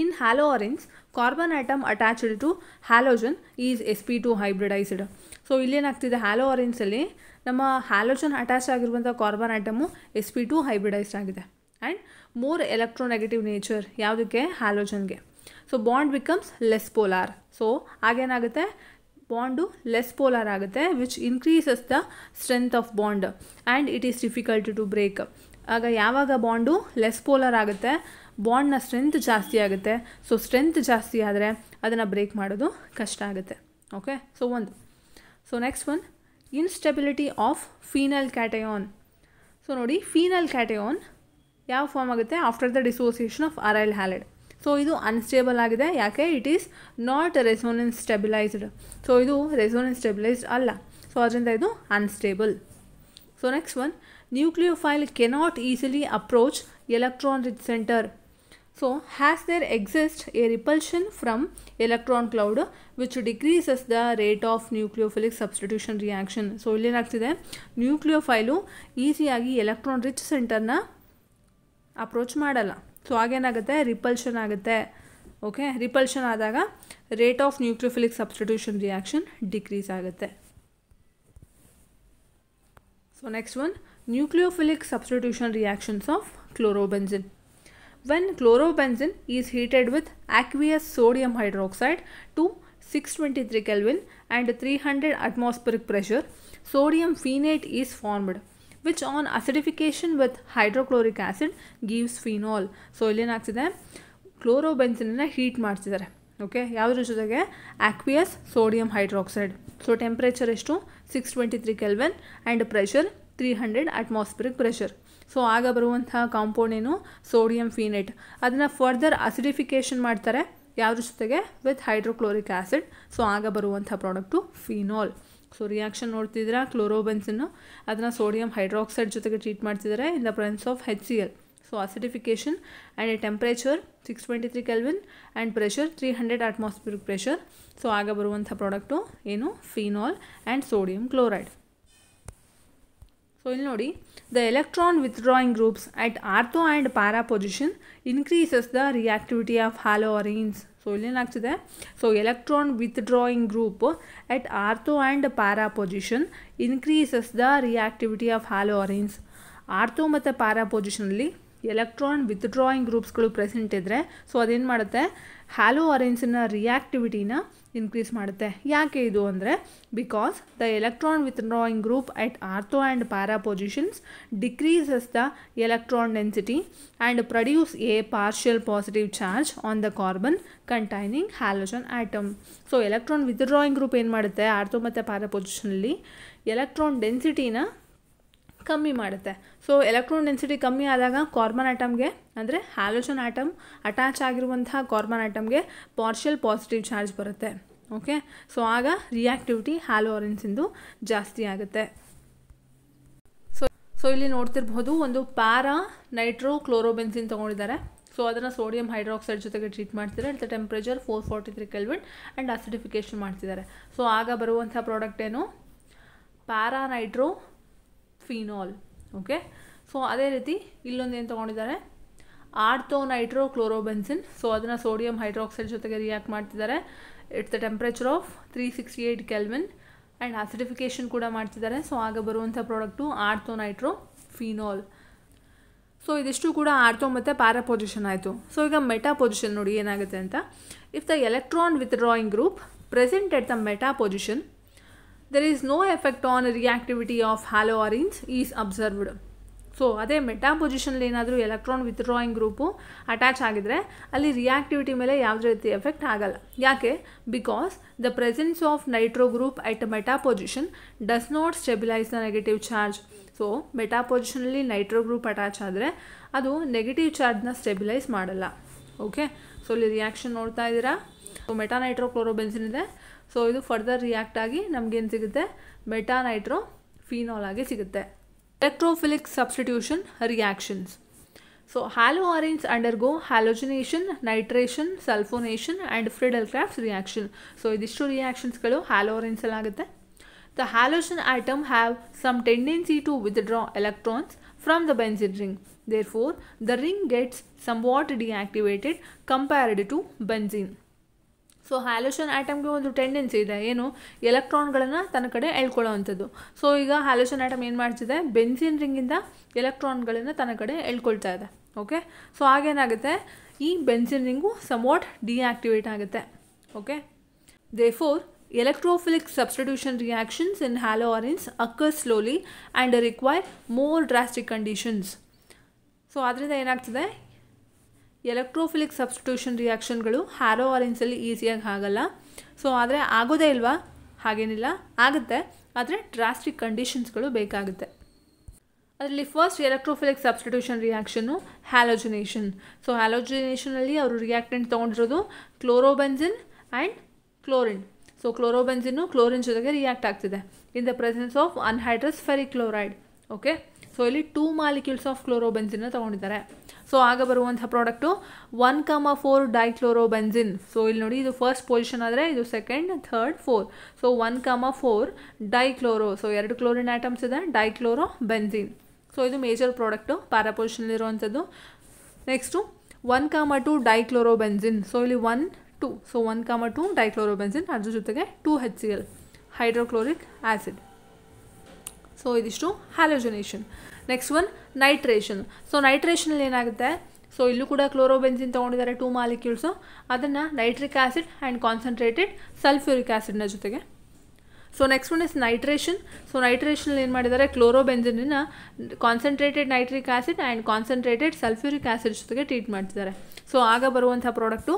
In haloarines, carbon atom attached to halogen is sp2 hybridized. So ಇಲ್ಲೇನಾಗ್ತಿದೆ, ಹ್ಯಾಲೋಅರಿನ್ಸಲ್ಲಿ ನಮ್ಮ ಹ್ಯಾಲೋಜನ್ ಅಟ್ಯಾಚ್ ಆಗಿರುವಂಥ ಕಾರ್ಬನ್ ಆಟಮು sp2 ಹೈಬ್ರಿಡೈಸ್ಡ್ ಆಗಿದೆ. ಆ್ಯಂಡ್ ಮೋರ್ ಎಲೆಕ್ಟ್ರೋನೆಗೆಟಿವ್ ನೇಚರ್ ಯಾವುದಕ್ಕೆ? ಹ್ಯಾಲೋಜನ್ಗೆ. So bond becomes less polar. So ಆಗೇನಾಗುತ್ತೆ, bond less polar ಆಗುತ್ತೆ, which increases the strength of bond and it is difficult to break. ಆಗ ಯಾವಾಗ bond less polar ಆಗುತ್ತೆ, ಬಾಂಡ್ನ strength ಜಾಸ್ತಿ ಆಗುತ್ತೆ. ಸೊ ಸ್ಟ್ರೆಂತ್ ಜಾಸ್ತಿ ಆದರೆ ಅದನ್ನು ಬ್ರೇಕ್ ಮಾಡೋದು ಕಷ್ಟ ಆಗುತ್ತೆ. Okay, so next one, instability of phenyl cation. So ನೋಡಿ, ಫೀನಲ್ ಕ್ಯಾಟಯಾನ್ ಯಾವ ಫಾರ್ಮ್ ಆಗುತ್ತೆ after the dissociation of aryl halide. So ಇದು ಅನ್ಸ್ಟೇಬಲ್ ಆಗಿದೆ. ಯಾಕೆ? It is not resonance stabilized. So ಇದು ರೆಸೋನೆನ್ಸ್ ಸ್ಟೆಬಿಲೈಸ್ಡ್ ಅಲ್ಲ. ಸೊ ಅದರಿಂದ ಇದು unstable. So next one, nucleophile cannot easily approach electron rich centre. So as there exist a repulsion from electron cloud which decreases the rate of nucleophilic substitution reaction. So ಇಲ್ಲೇನಾಗ್ತಿದೆ, nucleophile ಈಸಿಯಾಗಿ electron rich ಸೆಂಟರ್ನ approach ಮಾಡಲ್ಲ. So ಆಗೇನಾಗುತ್ತೆ, repulsion ಆಗುತ್ತೆ. Okay, repulsion ಆದಾಗ rate of nucleophilic substitution reaction decrease ಆಗುತ್ತೆ. So next one, nucleophilic substitution reactions of chlorobenzene. When chlorobenzene is heated with aqueous sodium hydroxide to 623 Kelvin and 300 atmospheric pressure, sodium phenate is formed, which on acidification with hydrochloric acid gives phenol. So ಇಲ್ಲೇನಾಗ್ತಿದೆ, ಕ್ಲೋರೋಬೆನ್ಸಿನನ್ನು heat ಮಾಡ್ತಿದ್ದಾರೆ. Okay, ಯಾವುದ್ರ ಜೊತೆಗೆ? Aqueous sodium hydroxide. So temperature ಎಷ್ಟು? 623 kelvin and pressure 300 atmospheric pressure. So ಆಗ ಬರುವಂಥ compound ಏನು? Sodium phenate. ಅದನ್ನು ಫರ್ದರ್ ಅಸಿಡಿಫಿಕೇಷನ್ ಮಾಡ್ತಾರೆ ಯಾವುದ್ರ ಜೊತೆಗೆ? With hydrochloric acid. ಸೊ ಆಗ ಬರುವಂಥ ಪ್ರಾಡಕ್ಟು ಫಿನಾಲ್. ಸೊ ರಿಯಾಕ್ಷನ್ ನೋಡ್ತಿದ್ದೀರಾ, ಕ್ಲೋರೋಬೆನ್ಸಿನ್ನು ಅದನ್ನು ಸೋಡಿಯಂ ಹೈಡ್ರಾಕ್ಸೈಡ್ ಜೊತೆಗೆ ಟ್ರೀಟ್ ಮಾಡ್ತಿದ್ದಾರೆ in the presence of HCl. So acidification and a temperature 623 kelvin and pressure 300 atmospheric pressure. So ಆಗ ಬರುವಂಥ ಪ್ರಾಡಕ್ಟು ಏನು? Phenol and sodium chloride. So ಇಲ್ಲಿ ನೋಡಿ, the electron withdrawing groups at ortho and para position increases the reactivity of haloarenes. So ಇಲ್ಲೇನಾಗ್ತಿದೆ, so electron withdrawing group at ortho and para position increases the reactivity of haloarenes. Ortho ಮತ್ತು para ಪೊಸಿಷನಲ್ಲಿ electron withdrawing ಗ್ರೂಪ್ಸ್ಗಳು present ಇದ್ದರೆ so ಅದೇನು ಮಾಡುತ್ತೆ? ಹ್ಯಾಲೋಅರೀನ್ಸಿನ ರಿಯಾಕ್ಟಿವಿಟಿನ increase ಮಾಡುತ್ತೆ. ಯಾಕೆ ಇದು ಅಂದರೆ, because the electron withdrawing group at ortho and para positions decreases the electron density and produce A partial positive charge on the carbon containing halogen atom. So electron withdrawing group ಏನು ಮಾಡುತ್ತೆ? Ortho ಮತ್ತು para ಪೊಸಿಷನಲ್ಲಿ electron ಡೆನ್ಸಿಟಿನ ಕಮ್ಮಿ ಮಾಡುತ್ತೆ. So electron density ಕಮ್ಮಿ ಆದಾಗ carbon ಆಟಮ್ಗೆ, ಅಂದರೆ ಹ್ಯಾಲೋಜನ್ ಆಟಮ್ ಅಟ್ಯಾಚ್ ಆಗಿರುವಂಥ ಕಾರ್ಬನ್ ಆಟಮ್ಗೆ ಪಾರ್ಷಿಯಲ್ ಪಾಸಿಟಿವ್ ಚಾರ್ಜ್ ಬರುತ್ತೆ. ಓಕೆ, ಸೊ ಆಗ ರಿಯಾಕ್ಟಿವಿಟಿ ಹ್ಯಾಲೋಅರೀನ್ಸಿಂದು ಜಾಸ್ತಿ ಆಗುತ್ತೆ. ಸೊ ಇಲ್ಲಿ ನೋಡ್ತಿರ್ಬೋದು, ಒಂದು ಪ್ಯಾರಾ ನೈಟ್ರೋ ಕ್ಲೋರೋಬೆನ್ಸಿನ್ ತೊಗೊಂಡಿದ್ದಾರೆ. ಸೊ ಅದನ್ನು ಸೋಡಿಯಂ ಹೈಡ್ರಾಕ್ಸೈಡ್ ಜೊತೆಗೆ ಟ್ರೀಟ್ ಮಾಡ್ತಿದ್ದಾರೆ at the temperature 443 kelvin and acidification ಮಾಡ್ತಿದ್ದಾರೆ. ಸೊ ಆಗ ಬರುವಂಥ ಪ್ರಾಡಕ್ಟ್ ಏನು? Para nitro phenol. Okay, so ಅದೇ ರೀತಿ ಇಲ್ಲೊಂದು ಏನು ತೊಗೊಂಡಿದ್ದಾರೆ? Ortho nitro chlorobenzene. ಸೊ ಅದನ್ನು ಸೋಡಿಯಂ ಹೈಡ್ರಾಕ್ಸೈಡ್ ಜೊತೆಗೆ ರಿಯಾಕ್ಟ್ ಮಾಡ್ತಿದ್ದಾರೆ it's the temperature of 368 kelvin and acidification ಕೂಡ ಮಾಡ್ತಿದ್ದಾರೆ. ಸೊ ಆಗ ಬರುವಂಥ product ortho nitro phenol. So ಇದಿಷ್ಟು ಕೂಡ ಆರ್ಥೋ ಮತ್ತು ಪ್ಯಾರಾ ಪೊಸಿಷನ್ ಆಯಿತು. ಸೊ ಈಗ ಮೆಟಾ ಪೊಸಿಷನ್ ನೋಡಿ ಏನಾಗುತ್ತೆ ಅಂತ. If the electron withdrawing group present at the meta position, there is no effect on reactivity of haloarenes is observed. So ಅದೇ meta ಪೊಸಿಷನಲ್ಲಿ ಏನಾದರೂ ಎಲೆಕ್ಟ್ರಾನ್ ವಿತ್ಡ್ರಾಯಿಂಗ್ ಗ್ರೂಪು ಅಟ್ಯಾಚ್ ಆಗಿದ್ರೆ ಅಲ್ಲಿ reactivity ಮೇಲೆ ಯಾವುದೇ ರೀತಿ ಎಫೆಕ್ಟ್ ಆಗಲ್ಲ. ಯಾಕೆ? Because the presence of nitro group at meta position does not stabilize the negative charge. So meta ಪೊಸಿಷನಲ್ಲಿ ನೈಟ್ರೋ ಗ್ರೂಪ್ ಅಟ್ಯಾಚ್ ಆದರೆ ಅದು ನೆಗೆಟಿವ್ ಚಾರ್ಜ್ನ ಸ್ಟೆಬಿಲೈಸ್ ಮಾಡಲ್ಲ. ಓಕೆ, ಸೊ ಇಲ್ಲಿ ರಿಯಾಕ್ಷನ್ ನೋಡ್ತಾ ಇದ್ದೀರಾ. ಸೊ ಮೆಟಾ ನೈಟ್ರೋ ಕ್ಲೋರೋಬೆನ್ಸಿನ್ ಇದೆ. ಸೊ ಇದು ಫರ್ದರ್ ರಿಯಾಕ್ಟ್ ಆಗಿ ನಮಗೇನು ಸಿಗುತ್ತೆ? ಮೆಟಾ ನೈಟ್ರೋ ಫಿನಾಲ್ ಆಗಿ ಸಿಗುತ್ತೆ. Electrophilic substitution reactions. So haloarenes undergo halogenation, nitration, sulfonation and Friedel Crafts reaction. So ಇದಿಷ್ಟು ರಿಯಾಕ್ಷನ್ಸ್ಗಳು ಹ್ಯಾಲೋಅರೀನ್ಸಲ್ಲಿ ಆಗುತ್ತೆ. The halogen atom have some tendency to withdraw electrons from the benzene ring. Therefore, the ring gets somewhat deactivated compared to benzene. So halogen ಆಟಮ್ಗೆ ಒಂದು tendency ಇದೆ, ಏನು? ಎಲೆಕ್ಟ್ರಾನ್ಗಳನ್ನು ತನ್ನ ಕಡೆ ಎಳ್ಕೊಳ್ಳೋವಂಥದ್ದು. ಸೊ ಈಗ ಹ್ಯಾಲೋಜನ್ ಆಟಮ್ ಏನು ಮಾಡ್ತಿದೆ? ಬೆನ್ಸಿನ್ ರಿಂಗಿಂದ ಎಲೆಕ್ಟ್ರಾನ್ಗಳನ್ನು ತನ್ನ ಕಡೆ ಎಳ್ಕೊಳ್ತಾ ಇದೆ. ಓಕೆ, ಸೊ ಆಗೇನಾಗುತ್ತೆ? ಈ ಬೆನ್ಸಿನ್ ರಿಂಗು ಸಮ್ವಾಟ್ ಡಿಆಕ್ಟಿವೇಟ್ ಆಗುತ್ತೆ. Okay, therefore electrophilic substitution reactions in haloarenes occur slowly and require more drastic conditions. So ಅದರಿಂದ ಏನಾಗ್ತದೆ, ಎಲೆಕ್ಟ್ರೋಫಿಲಿಕ್ ಸಬ್ಸ್ಟಿಟ್ಯೂಷನ್ ರಿಯಾಕ್ಷನ್ಗಳು ಹ್ಯಾಲೋಆರೆನ್ಸಲ್ಲಿ ಈಸಿಯಾಗಿ ಆಗಲ್ಲ. ಸೊ ಆದರೆ ಆಗೋದೇ ಇಲ್ವಾ, ಹಾಗೇನಿಲ್ಲ, ಆಗುತ್ತೆ, ಆದರೆ ಡ್ರಾಸ್ಟಿಕ್ ಕಂಡೀಷನ್ಸ್ಗಳು ಬೇಕಾಗುತ್ತೆ. ಅದರಲ್ಲಿ first electrophilic substitution reaction halogenation. So ಹ್ಯಾಲೋಜಿನೇಷನಲ್ಲಿ ಅವರು ರಿಯಾಕ್ಟೆಂಟ್ ತೊಗೊಂಡಿರೋದು chlorobenzene and chlorine. So chlorobenzene chlorine ಜೊತೆಗೆ ರಿಯಾಕ್ಟ್ ಆಗ್ತಿದೆ in the presence of anhydrous ferric chloride. Okay, so ಇಲ್ಲಿ 2 ಮಾಲಿಕ್ಯೂಲ್ಸ್ ಆಫ್ ಕ್ಲೋರೋಬೆನ್ಸಿನ್ನ ತೊಗೊಂಡಿದ್ದಾರೆ. ಸೊ ಆಗ ಬರುವಂಥ ಪ್ರಾಡಕ್ಟು 1,4 ಡೈಕ್ಲೋರೋಬೆನ್ಸಿನ್. ಸೊ ಇಲ್ಲಿ ನೋಡಿ, ಇದು ಫಸ್ಟ್ ಪೊಸಿಷನ್ ಆದರೆ ಇದು second, third, 4. So 1,4 dichloro. So 2 chlorine atoms ಇದೆ, ಡೈಕ್ಲೋರೋಬೆನ್ಸಿನ್. ಸೊ ಇದು ಮೇಜರ್ ಪ್ರಾಡಕ್ಟು ಪ್ಯಾರಾ ಪೊಸಿಷನಲ್ಲಿರುವಂಥದ್ದು. Next 1,2 dichlorobenzene. ಸೊ ಇಲ್ಲಿ 1, 2. ಸೊ 1,2 ಡೈಕ್ಲೋರೋಬೆನ್ಸಿನ್, ಅದ್ರ ಜೊತೆಗೆ 2HCl ಹೈಡ್ರೋಕ್ಲೋರಿಕ್ ಆ್ಯಸಿಡ್. ಸೊ ಇದಿಷ್ಟು halogenation. Next one nitration. So ನೈಟ್ರೇಷನಲ್ಲಿ ಏನಾಗುತ್ತೆ, ಸೊ ಇಲ್ಲೂ ಕೂಡ ಕ್ಲೋರೋಬೆನ್ಸಿನ್ ತೊಗೊಂಡಿದ್ದಾರೆ 2 ಮಾಲಿಕ್ಯೂಲ್ಸು, ಅದನ್ನು nitric acid and concentrated sulfuric ಆ್ಯಸಿಡ್ನ ಜೊತೆಗೆ. So next one is nitration. So ನೈಟ್ರೇಷನಲ್ಲಿ ಏನು ಮಾಡಿದ್ದಾರೆ, ಕ್ಲೋರೋಬೆನ್ಸಿನ್ನ concentrated nitric acid and concentrated sulfuric acid ಜೊತೆಗೆ ಟ್ರೀಟ್ ಮಾಡ್ತಿದ್ದಾರೆ. ಸೊ ಆಗ ಬರುವಂಥ ಪ್ರಾಡಕ್ಟು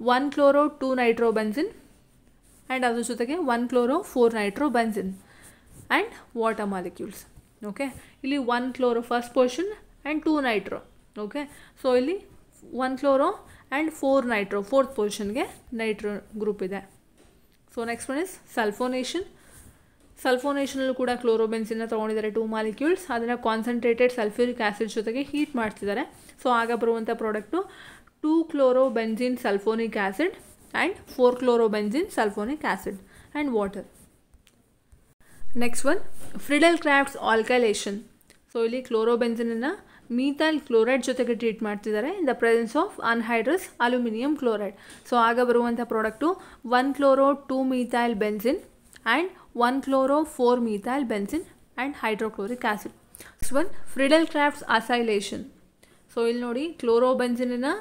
1-chloro 2-nitrobenzene ಆ್ಯಂಡ್ ಅದ್ರ ಜೊತೆಗೆ 1-chloro 4-nitrobenzene and water molecules. Okay, ಇಲ್ಲಿ 1-chloro first position and 2-nitro. Okay, so ಇಲ್ಲಿ 1-chloro ಆ್ಯಂಡ್ 4-nitro ಫೋರ್ತ್ ಪೊಸಿಷನ್ಗೆ ನೈಟ್ರೋ ಗ್ರೂಪ್ ಇದೆ. So next one is sulfonation. ಸಲ್ಫೋನೇಷನಲ್ಲೂ ಕೂಡ ಕ್ಲೋರೋಬೆನ್ಸಿನ್ನ ತೊಗೊಂಡಿದ್ದಾರೆ 2 ಮಾಲಿಕ್ಯೂಲ್ಸ್, ಅದನ್ನು ಕಾನ್ಸಂಟ್ರೇಟೆಡ್ ಸಲ್ಫ್ಯೂರಿಕ್ ಆ್ಯಸಿಡ್ ಜೊತೆಗೆ ಹೀಟ್ ಮಾಡ್ತಿದ್ದಾರೆ. ಸೊ ಆಗ ಬರುವಂಥ product 2-chlorobenzene sulfonic acid and 4-chlorobenzene sulfonic acid and water. Next one, Friedel-Crafts alkylation. So ಇಲ್ಲಿ ಕ್ಲೋರೋಬೆನ್ಸಿನನ್ನು ಮೀಥೈಲ್ ಕ್ಲೋರೈಡ್ ಜೊತೆಗೆ ಟ್ರೀಟ್ ಮಾಡ್ತಿದ್ದಾರೆ in the presence of anhydrous aluminium chloride. So ಆಗ ಬರುವಂಥ product 1-chloro 2-methylbenzene and 1-chloro 4-methylbenzene and hydrochloric acid. Next one Friedel-Crafts acylation. So ಇಲ್ಲಿ ನೋಡಿ, ಕ್ಲೋರೋಬೆನ್ಸಿನನ್ನು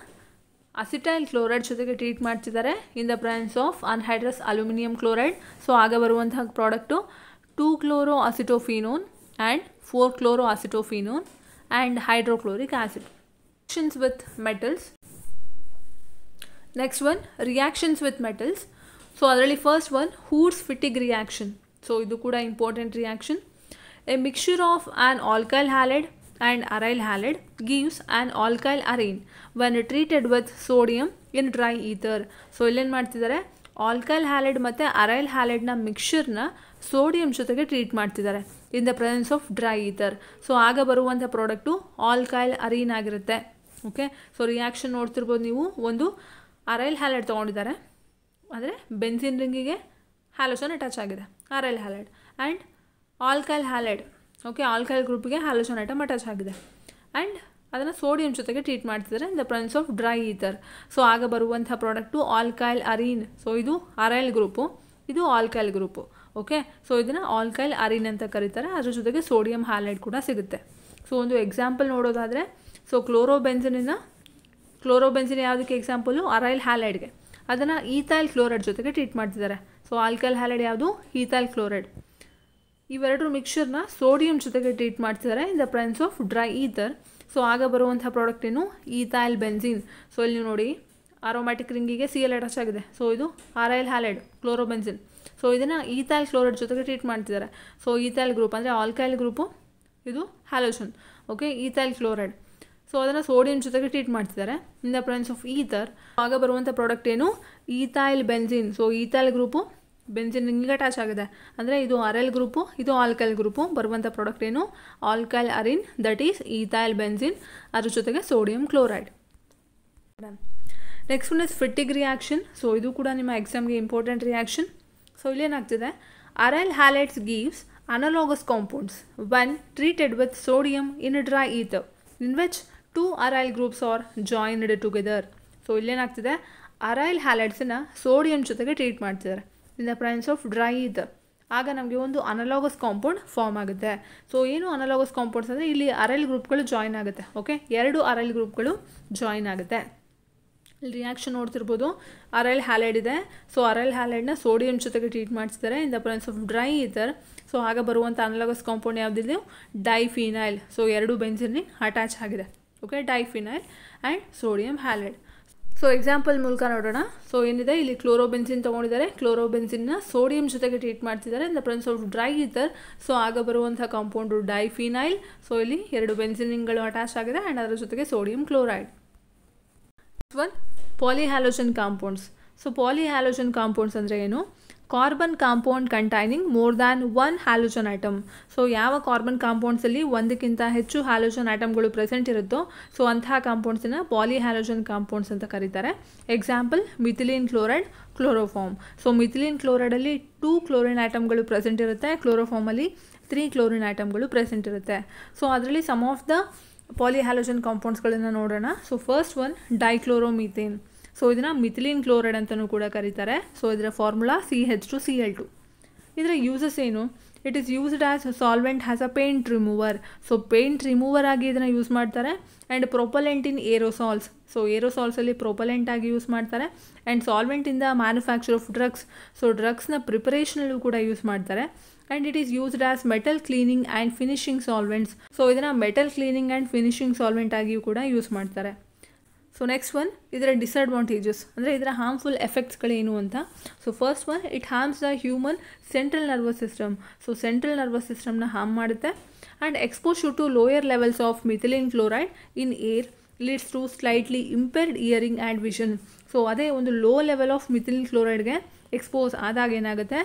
acetyl chloride ಜೊತೆಗೆ ಟ್ರೀಟ್ ಮಾಡ್ತಿದ್ದಾರೆ in the presence of anhydrous aluminium chloride. So ಆಗ ಬರುವಂತಹ product 2-chloro acetophenone and 4-chloro acetophenone and hydrochloric acid. Reactions with metals. Next one reactions with metals. So ಅದರಲ್ಲಿ first one ಹೂಡ್ಸ್-ಫಿಟ್ಟಿಗ್ reaction. So ಇದು ಕೂಡ important reaction. A mixture of on alkyl halide and aryl halide gives an alkyl arene when treated with sodium in dry ether. So ಇಲ್ಲೇನು ಮಾಡ್ತಿದ್ದಾರೆ, alkyl halide ಮತ್ತು ಅರೈಲ್ ಹ್ಯಾಲೈಡ್ನ ಮಿಕ್ಸ್ಚರ್ನ sodium ಜೊತೆಗೆ treat ಮಾಡ್ತಿದ್ದಾರೆ in the presence of dry ether. So ಆಗ ಬರುವಂಥ product alkyl ಅರೀನ್ ಆಗಿರುತ್ತೆ. Okay, so reaction ನೋಡ್ತಿರ್ಬೋದು ನೀವು. ಒಂದು ಅರೈಲ್ ಹ್ಯಾಲೈಡ್ ತೊಗೊಂಡಿದ್ದಾರೆ, ಅಂದರೆ ಬೆನ್ಸಿನ್ ರಿಂಗಿಗೆ ಹ್ಯಾಲೋಜನ್ ಅಟ್ಯಾಚ್ ಆಗಿದೆ, aryl halide, and alkyl halide. Okay, alkyl ಗ್ರೂಪಿಗೆ ಹ್ಯಾಲೋಜನ್ ಐಟಮ್ ಅಟ್ಯಾಚ್ ಆಗಿದೆ ಆ್ಯಂಡ್ ಅದನ್ನು ಸೋಡಿಯಂ ಜೊತೆಗೆ ಟ್ರೀಟ್ ಮಾಡ್ತಿದ್ದಾರೆ in the presence of dry ether. So ಆಗ ಬರುವಂಥ ಪ್ರಾಡಕ್ಟು ಆಲ್ಕೈಲ್ ಅರೀನ್. ಸೊ ಇದು ಅರೈಲ್ ಗ್ರೂಪು, ಇದು ಆಲ್ಕೈಲ್ ಗ್ರೂಪು. ಓಕೆ, ಸೊ ಇದನ್ನು ಆಲ್ಕೈಲ್ ಅರೀನ್ ಅಂತ ಕರೀತಾರೆ. ಅದ್ರ ಜೊತೆಗೆ ಸೋಡಿಯಂ ಹ್ಯಾಲೈಡ್ ಕೂಡ ಸಿಗುತ್ತೆ. ಸೊ ಒಂದು ಎಕ್ಸಾಂಪಲ್ ನೋಡೋದಾದರೆ, ಸೊ ಕ್ಲೋರೋಬೆನ್ಸಿನ್ ಯಾವುದಕ್ಕೆ ಎಕ್ಸಾಂಪಲು, ಅರೈಲ್ ಹ್ಯಾಲೈಡ್ಗೆ. ಅದನ್ನು ಈಥೈಲ್ ಕ್ಲೋರೈಡ್ ಜೊತೆಗೆ ಟ್ರೀಟ್ ಮಾಡ್ತಿದ್ದಾರೆ. ಸೊ ಆಲ್ಕೈಲ್ ಹ್ಯಾಲೈಡ್ ಯಾವುದು, ಈಥೈಲ್ ಕ್ಲೋರೈಡ್. ಇವೆರಡು ಮಿಕ್ಸ್ಚರ್ನ ಸೋಡಿಯಂ ಜೊತೆಗೆ ಟ್ರೀಟ್ ಮಾಡ್ತಿದ್ದಾರೆ in the presence of dry ether. So ಆಗ ಬರುವಂಥ ಪ್ರಾಡಕ್ಟ್ ಏನು, ಈಥೈಲ್ ಬೆನ್ಸಿನ್. ಸೊ ಇಲ್ಲಿ ನೋಡಿ, ಅರೋಮ್ಯಾಟಿಕ್ ರಿಂಗಿಗೆ Cl ಅಟ್ಯಾಚ್ ಆಗಿದೆ. ಸೊ ಇದು ಅರೈಲ್ ಹ್ಯಾಲೈಡ್, ಕ್ಲೋರೋಬೆನ್ಸಿನ್. ಸೊ ಇದನ್ನು ಈಥೈಲ್ ಕ್ಲೋರೈಡ್ ಜೊತೆಗೆ ಟ್ರೀಟ್ ಮಾಡ್ತಿದ್ದಾರೆ. ಸೊ ಈಥೈಲ್ ಗ್ರೂಪ್ ಅಂದರೆ ಆಲ್ಕೈಲ್ ಗ್ರೂಪು, ಇದು halogen. Okay, ethyl chloride. So ಅದನ್ನು ಸೋಡಿಯಂ ಜೊತೆಗೆ ಟ್ರೀಟ್ ಮಾಡ್ತಿದ್ದಾರೆ in the presence of ether. ಆಗ ಬರುವಂಥ ಪ್ರಾಡಕ್ಟ್ ಏನು, ethyl benzene. So ethyl group benzene ರಿಂಗಿಗೆ ಅಟ್ಯಾಚ್ ಆಗಿದೆ, ಅಂದರೆ ಇದು ಅರೈಲ್ ಗ್ರೂಪು, ಇದು ಆಲ್ಕೈಲ್ ಗ್ರೂಪು. ಬರುವಂಥ ಪ್ರಾಡಕ್ಟ್ ಏನು, alkyl arene, that is ethyl benzene, ಅದ್ರ ಜೊತೆಗೆ sodium chloride. Next one is Fittig reaction. So ಇದು ಕೂಡ ನಿಮ್ಮ ಎಕ್ಸಾಮ್ಗೆ ಇಂಪಾರ್ಟೆಂಟ್ ರಿಯಾಕ್ಷನ್. ಸೊ ಇಲ್ಲೇನಾಗ್ತಿದೆ, aryl halides gives analogous compounds when treated with sodium in a dry ether in which 2 aryl groups are joined together. So ಇಲ್ಲೇನಾಗ್ತಿದೆ, aryl ಹ್ಯಾಲೈಡ್ಸನ್ನು sodium ಜೊತೆಗೆ treat ಮಾಡ್ತಿದ್ದಾರೆ in the presence of dry ether. ಆಗ ನಮಗೆ ಒಂದು analogous compound form ಆಗುತ್ತೆ. So ಏನು analogous compounds ಅಂದರೆ ಇಲ್ಲಿ ಅರೈಲ್ ಗ್ರೂಪ್ಗಳು ಜಾಯಿನ್ ಆಗುತ್ತೆ. ಓಕೆ, 2 ಅರೈಲ್ ಗ್ರೂಪ್ಗಳು ಜಾಯಿನ್ ಆಗುತ್ತೆ. ಇಲ್ಲಿ ರಿಯಾಕ್ಷನ್ ನೋಡ್ತಿರ್ಬೋದು, ಅರೈಲ್ ಹ್ಯಾಲೈಡ್ ಇದೆ. ಸೊ ಅರೈಲ್ ಹ್ಯಾಲೈಡ್ನ ಸೋಡಿಯಂ ಜೊತೆಗೆ ಟ್ರೀಟ್ ಮಾಡಿಸ್ತಾರೆ in the presence of dry ether. So ಆಗ ಬರುವಂಥ ಅನಲಾಗಸ್ ಕಾಂಪೌಂಡ್ ಯಾವುದಿದೆ? ಡೈಫಿನೈಲ್. ಸೊ ಎರಡು ಬೆಂಜಿನ್ ಅಟ್ಯಾಚ್ ಆಗಿದೆ. Okay, diphenyl and sodium halide. So example ಮೂಲಕ ನೋಡೋಣ. ಸೊ ಏನಿದೆ ಇಲ್ಲಿ ಕ್ಲೋರೋಬೆನ್ಸಿನ್ ತೊಗೊಂಡಿದ್ದಾರೆ. ಕ್ಲೋರೋಬೆನ್ಸಿನ್ನ ಸೋಡಿಯಂ ಜೊತೆಗೆ ಟ್ರೀಟ್ ಮಾಡ್ತಿದ್ದಾರೆ in the presence of dry ether. So ಆಗ ಬರುವಂಥ ಕಾಂಪೌಂಡು ಡೈಫಿನೈಲ್. ಸೊ ಇಲ್ಲಿ ಎರಡು ಬೆನ್ಸಿನ್ಗಳು ಅಟ್ಯಾಚ್ ಆಗಿದೆ ಆ್ಯಂಡ್ ಅದರ ಜೊತೆಗೆ sodium chloride. One polyhalogen compounds. So polyhalogen compounds ಅಂದರೆ ಏನು? Carbon compound containing more than one halogen atom. So ಯಾವ ಕಾರ್ಬನ್ ಕಾಂಪೌಂಡ್ಸಲ್ಲಿ ಒಂದಕ್ಕಿಂತ ಹೆಚ್ಚು ಹ್ಯಾಲೋಜನ್ ಆಟಮ್ಗಳು ಪ್ರೆಸೆಂಟ್ ಇರುತ್ತೋ ಸೊ ಅಂತಹ ಕಾಂಪೌಂಡ್ಸನ್ನು ಪಾಲಿಹ್ಯಾಲೋಜನ್ ಕಾಂಪೌಂಡ್ಸ್ ಅಂತ ಕರೀತಾರೆ. Example methylene chloride, chloroform. So methylene ಕ್ಲೋರೈಡಲ್ಲಿ 2 ಕ್ಲೋರಿನ್ ಆಟಮ್ಗಳು ಪ್ರೆಸೆಂಟ್ ಇರುತ್ತೆ, ಕ್ಲೋರೋಫಾರ್ಮಲ್ಲಿ 3 ಕ್ಲೋರಿನ್ ಆಟಮ್ಗಳು ಪ್ರೆಸೆಂಟ್ ಇರುತ್ತೆ. ಸೊ ಅದರಲ್ಲಿ ಸಮ್ ಆಫ್ ದ ಪಾಲಿಹ್ಯಾಲೋಜನ್ ಕಾಂಪೌಂಡ್ಸ್ಗಳನ್ನು ನೋಡೋಣ. So first one dichloromethane. So ಇದನ್ನು ಮಿಥಿಲೀನ್ ಕ್ಲೋರೈಡ್ ಅಂತಲೂ ಕೂಡ ಕರೀತಾರೆ. ಸೊ ಇದರ ಫಾರ್ಮುಲಾ CH2Cl2. ಇದರ ಯೂಸಸ್ ಏನು? It is used as solvent has a paint remover. So paint remover ಆಗಿ ಇದನ್ನು ಯೂಸ್ ಮಾಡ್ತಾರೆ. And propellant in aerosols. So ಏರೋಸಾಲ್ಸಲ್ಲಿ ಪ್ರೊಪಲೆಂಟ್ ಆಗಿ ಯೂಸ್ ಮಾಡ್ತಾರೆ. And solvent in the manufacture of drugs. So ಡ್ರಗ್ಸ್ನ ಪ್ರಿಪರೇಷನಲ್ಲೂ ಕೂಡ ಯೂಸ್ ಮಾಡ್ತಾರೆ. And it is used as metal cleaning and finishing solvents. So ಇದನ್ನು metal cleaning and finishing solvent ಆಗಿಯೂ ಕೂಡ ಯೂಸ್ ಮಾಡ್ತಾರೆ. ಸೊ ನೆಕ್ಸ್ಟ್ ಒನ್ ಇದರ ಡಿಸಡ್ವಾಂಟೇಜಸ್ ಅಂದರೆ ಇದರ ಹಾರ್ಮ್ಫುಲ್ ಎಫೆಕ್ಟ್ಸ್ಗಳೇನು ಅಂತ. So first one it harms the human central nervous system. So central nervous ಸಿಸ್ಟಮ್ನ ಹಾರ್ಮ್ ಮಾಡುತ್ತೆ. And exposure to lower levels of methylene chloride in air leads to slightly impaired hearing and vision. So ಅದೇ ಒಂದು low level of methylene ಕ್ಲೋರೈಡ್ಗೆ expose ಆದಾಗ ಏನಾಗುತ್ತೆ?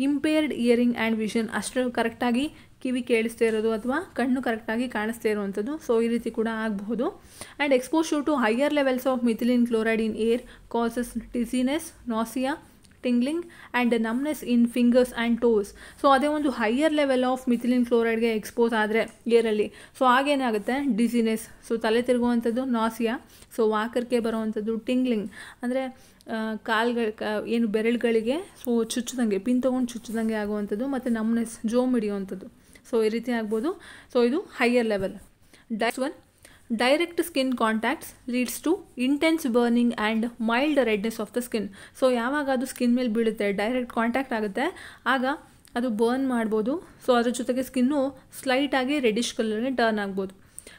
Impaired hearing and vision, ಅಷ್ಟು ಕರೆಕ್ಟಾಗಿ ಕಿವಿ ಕೇಳಿಸ್ತಾ ಇರೋದು ಅಥವಾ ಕಣ್ಣು ಕರೆಕ್ಟಾಗಿ ಕಾಣಿಸ್ತಾ ಇರುವಂಥದ್ದು. ಸೊ ಈ ರೀತಿ ಕೂಡ ಆಗಬಹುದು. And exposure to higher levels of methylene chloride in air causes dizziness, nausea, tingling and numbness in fingers and toes. So ಅದೇ ಒಂದು ಹೈಯರ್ ಲೆವೆಲ್ ಆಫ್ ಮಿಥಿಲೀನ್ ಕ್ಲೋರೈಡ್ಗೆ ಎಕ್ಸ್ಪೋಸ್ ಆದರೆ ಏರಲ್ಲಿ ಸೊ ಆಗೇನಾಗುತ್ತೆ? ಡಿಸೀನೆಸ್, ಸೊ ತಲೆ ತಿರುಗುವಂಥದ್ದು, ನಾಸಿಯಾ, ಸೊ ವಾಕರ್ಗೆ ಬರುವಂಥದ್ದು, ಟಿಂಗ್ಲಿಂಗ್ ಅಂದರೆ ಏನು ಬೆರಳುಗಳಿಗೆ so ಚುಚ್ಚದಂಗೆ, pin ತೊಗೊಂಡು ಚುಚ್ಚದಂಗೆ ಆಗುವಂಥದ್ದು, ಮತ್ತು ನಮ್ನೆಸ್, ಜೋಮ್ ಹಿಡಿಯುವಂಥದ್ದು. ಸೊ ಈ ರೀತಿ ಆಗ್ಬೋದು. ಸೊ ಇದು higher level. One direct skin contacts leads to intense burning and mild redness of the skin. So ಯಾವಾಗ ಅದು ಸ್ಕಿನ್ ಮೇಲೆ ಬೀಳುತ್ತೆ, ಡೈರೆಕ್ಟ್ ಕಾಂಟ್ಯಾಕ್ಟ್ ಆಗುತ್ತೆ, ಆಗ ಅದು ಬರ್ನ್ ಮಾಡ್ಬೋದು. ಸೊ ಅದ್ರ ಜೊತೆಗೆ ಸ್ಕಿನ್ನು ಸ್ಲೈಟಾಗಿ ರೆಡಿಶ್ ಕಲರ್ಗೆ ಟರ್ನ್ ಆಗ್ಬೋದು.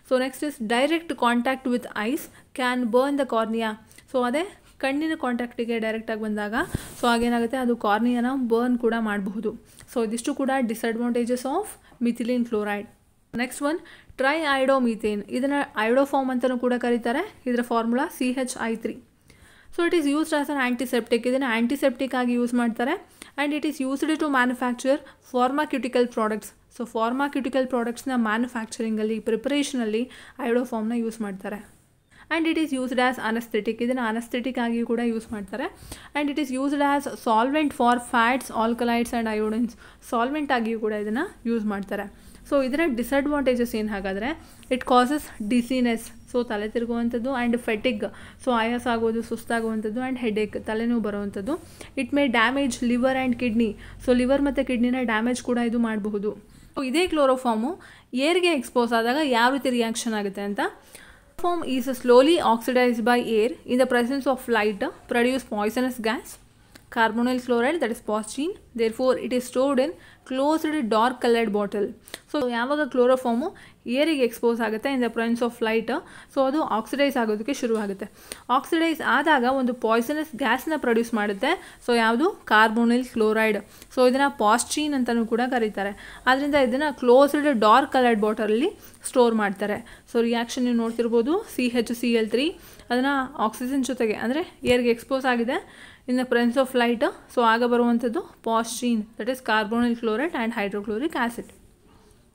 So next is direct contact with eyes can burn the cornea. So ಅದೇ ಕಣ್ಣಿನ ಕಾಂಟ್ಯಾಕ್ಟಿಗೆ ಡೈರೆಕ್ಟಾಗಿ ಬಂದಾಗ ಸೊ ಆಗೇನಾಗುತ್ತೆ? ಅದು ಕಾರ್ನಿಯಾನ ಬರ್ನ್ ಕೂಡ ಮಾಡಬಹುದು. ಸೊ ಇದಿಷ್ಟು ಕೂಡ disadvantages of methylene chloride. Next one triiodomethane. ಇದನ್ನು ಐಡೋಫಾರ್ಮ್ ಅಂತಲೂ ಕೂಡ ಕರೀತಾರೆ. ಇದರ formula CHI3. So it is used as an antiseptic. ಇದನ್ನು ಆ್ಯಂಟಿಸೆಪ್ಟಿಕ್ ಆಗಿ ಯೂಸ್ ಮಾಡ್ತಾರೆ. And it is used to manufacture pharmaceutical products. So pharmaceutical ಪ್ರಾಡಕ್ಟ್ಸ್ನ ಮ್ಯಾನುಫ್ಯಾಕ್ಚರಿಂಗಲ್ಲಿ, ಪ್ರಿಪರೇಷನಲ್ಲಿ ಐಡೋಫಾರ್ಮ್ನ ಯೂಸ್ ಮಾಡ್ತಾರೆ. And it is used as anaesthetic. ಇದನ್ನು ಅನಸ್ಥೆಟಿಕ್ ಆಗಿಯೂ ಕೂಡ ಯೂಸ್ ಮಾಡ್ತಾರೆ. And it is used as solvent for fats, alkaloids and ಅಯೋಡಿನ್ಸ್. Solvent ಆಗಿಯೂ ಕೂಡ ಇದನ್ನು ಯೂಸ್ ಮಾಡ್ತಾರೆ. ಸೊ ಇದರ ಡಿಸಡ್ವಾಂಟೇಜಸ್ ಏನು ಹಾಗಾದರೆ? It causes ಡಿಸೀನೆಸ್. ಸೊ ತಲೆ ತಿರುಗುವಂಥದ್ದು, ಆ್ಯಂಡ್ ಫೆಟಿಗ್. ಸೊ ಆಯಾಸ ಆಗೋದು, ಸುಸ್ತಾಗುವಂಥದ್ದು, ಆ್ಯಂಡ್ ಹೆಡೇಕ್, ತಲೆನೋವು ಬರುವಂಥದ್ದು. It may damage liver and kidney. So liver ಮತ್ತು ಕಿಡ್ನಿನ ಡ್ಯಾಮೇಜ್ ಕೂಡ ಇದು ಮಾಡಬಹುದು. ಸೊ ಇದೇ ಕ್ಲೋರೋಫಾರ್ಮು ಏರ್ಗೆ ಎಕ್ಸ್ಪೋಸ್ ಆದಾಗ ಯಾವ ರೀತಿ ರಿಯಾಕ್ಷನ್ ಆಗುತ್ತೆ ಅಂತ. Chloroform is slowly oxidized by air in the presence of light, produce poisonous gas, carbonyl chloride, that is phosgene. Therefore, it is stored in closed dark colored bottle. So, ಯಾವಾಗ ಕ್ಲೋರೋಫಾರ್ಮು ಏರಿಗೆ expose ಆಗುತ್ತೆ ಇನ್ the presence of light, so ಅದು oxidise ಆಗೋದಕ್ಕೆ ಶುರು ಆಗುತ್ತೆ. Oxidise ಆದಾಗ ಒಂದು poisonous ಗ್ಯಾಸ್ನ produce ಮಾಡುತ್ತೆ. So ಯಾವುದು? Carbonyl chloride. ಸೊ ಇದನ್ನು ಪಾಸ್ಚೀನ್ ಅಂತಲೂ ಕೂಡ ಕರೀತಾರೆ. ಆದ್ದರಿಂದ ಇದನ್ನು ಕ್ಲೋಸ್ಡ್ ಡಾರ್ಕ್ ಕಲರ್ಡ್ ಬಾಟಲಲ್ಲಿ ಸ್ಟೋರ್ ಮಾಡ್ತಾರೆ. ಸೊ ರಿಯಾಕ್ಷನ್ ನೀವು ನೋಡ್ತಿರ್ಬೋದು, CHCl3 ಅದನ್ನು ಆಕ್ಸಿಜನ್ ಜೊತೆಗೆ ಅಂದರೆ ಏರ್ಗೆ ಎಕ್ಸ್ಪೋಸ್ ಆಗಿದೆ in the presence of light. So ಆಗ ಬರುವಂಥದ್ದು phosgene, that is carbonyl chloride and hydrochloric acid.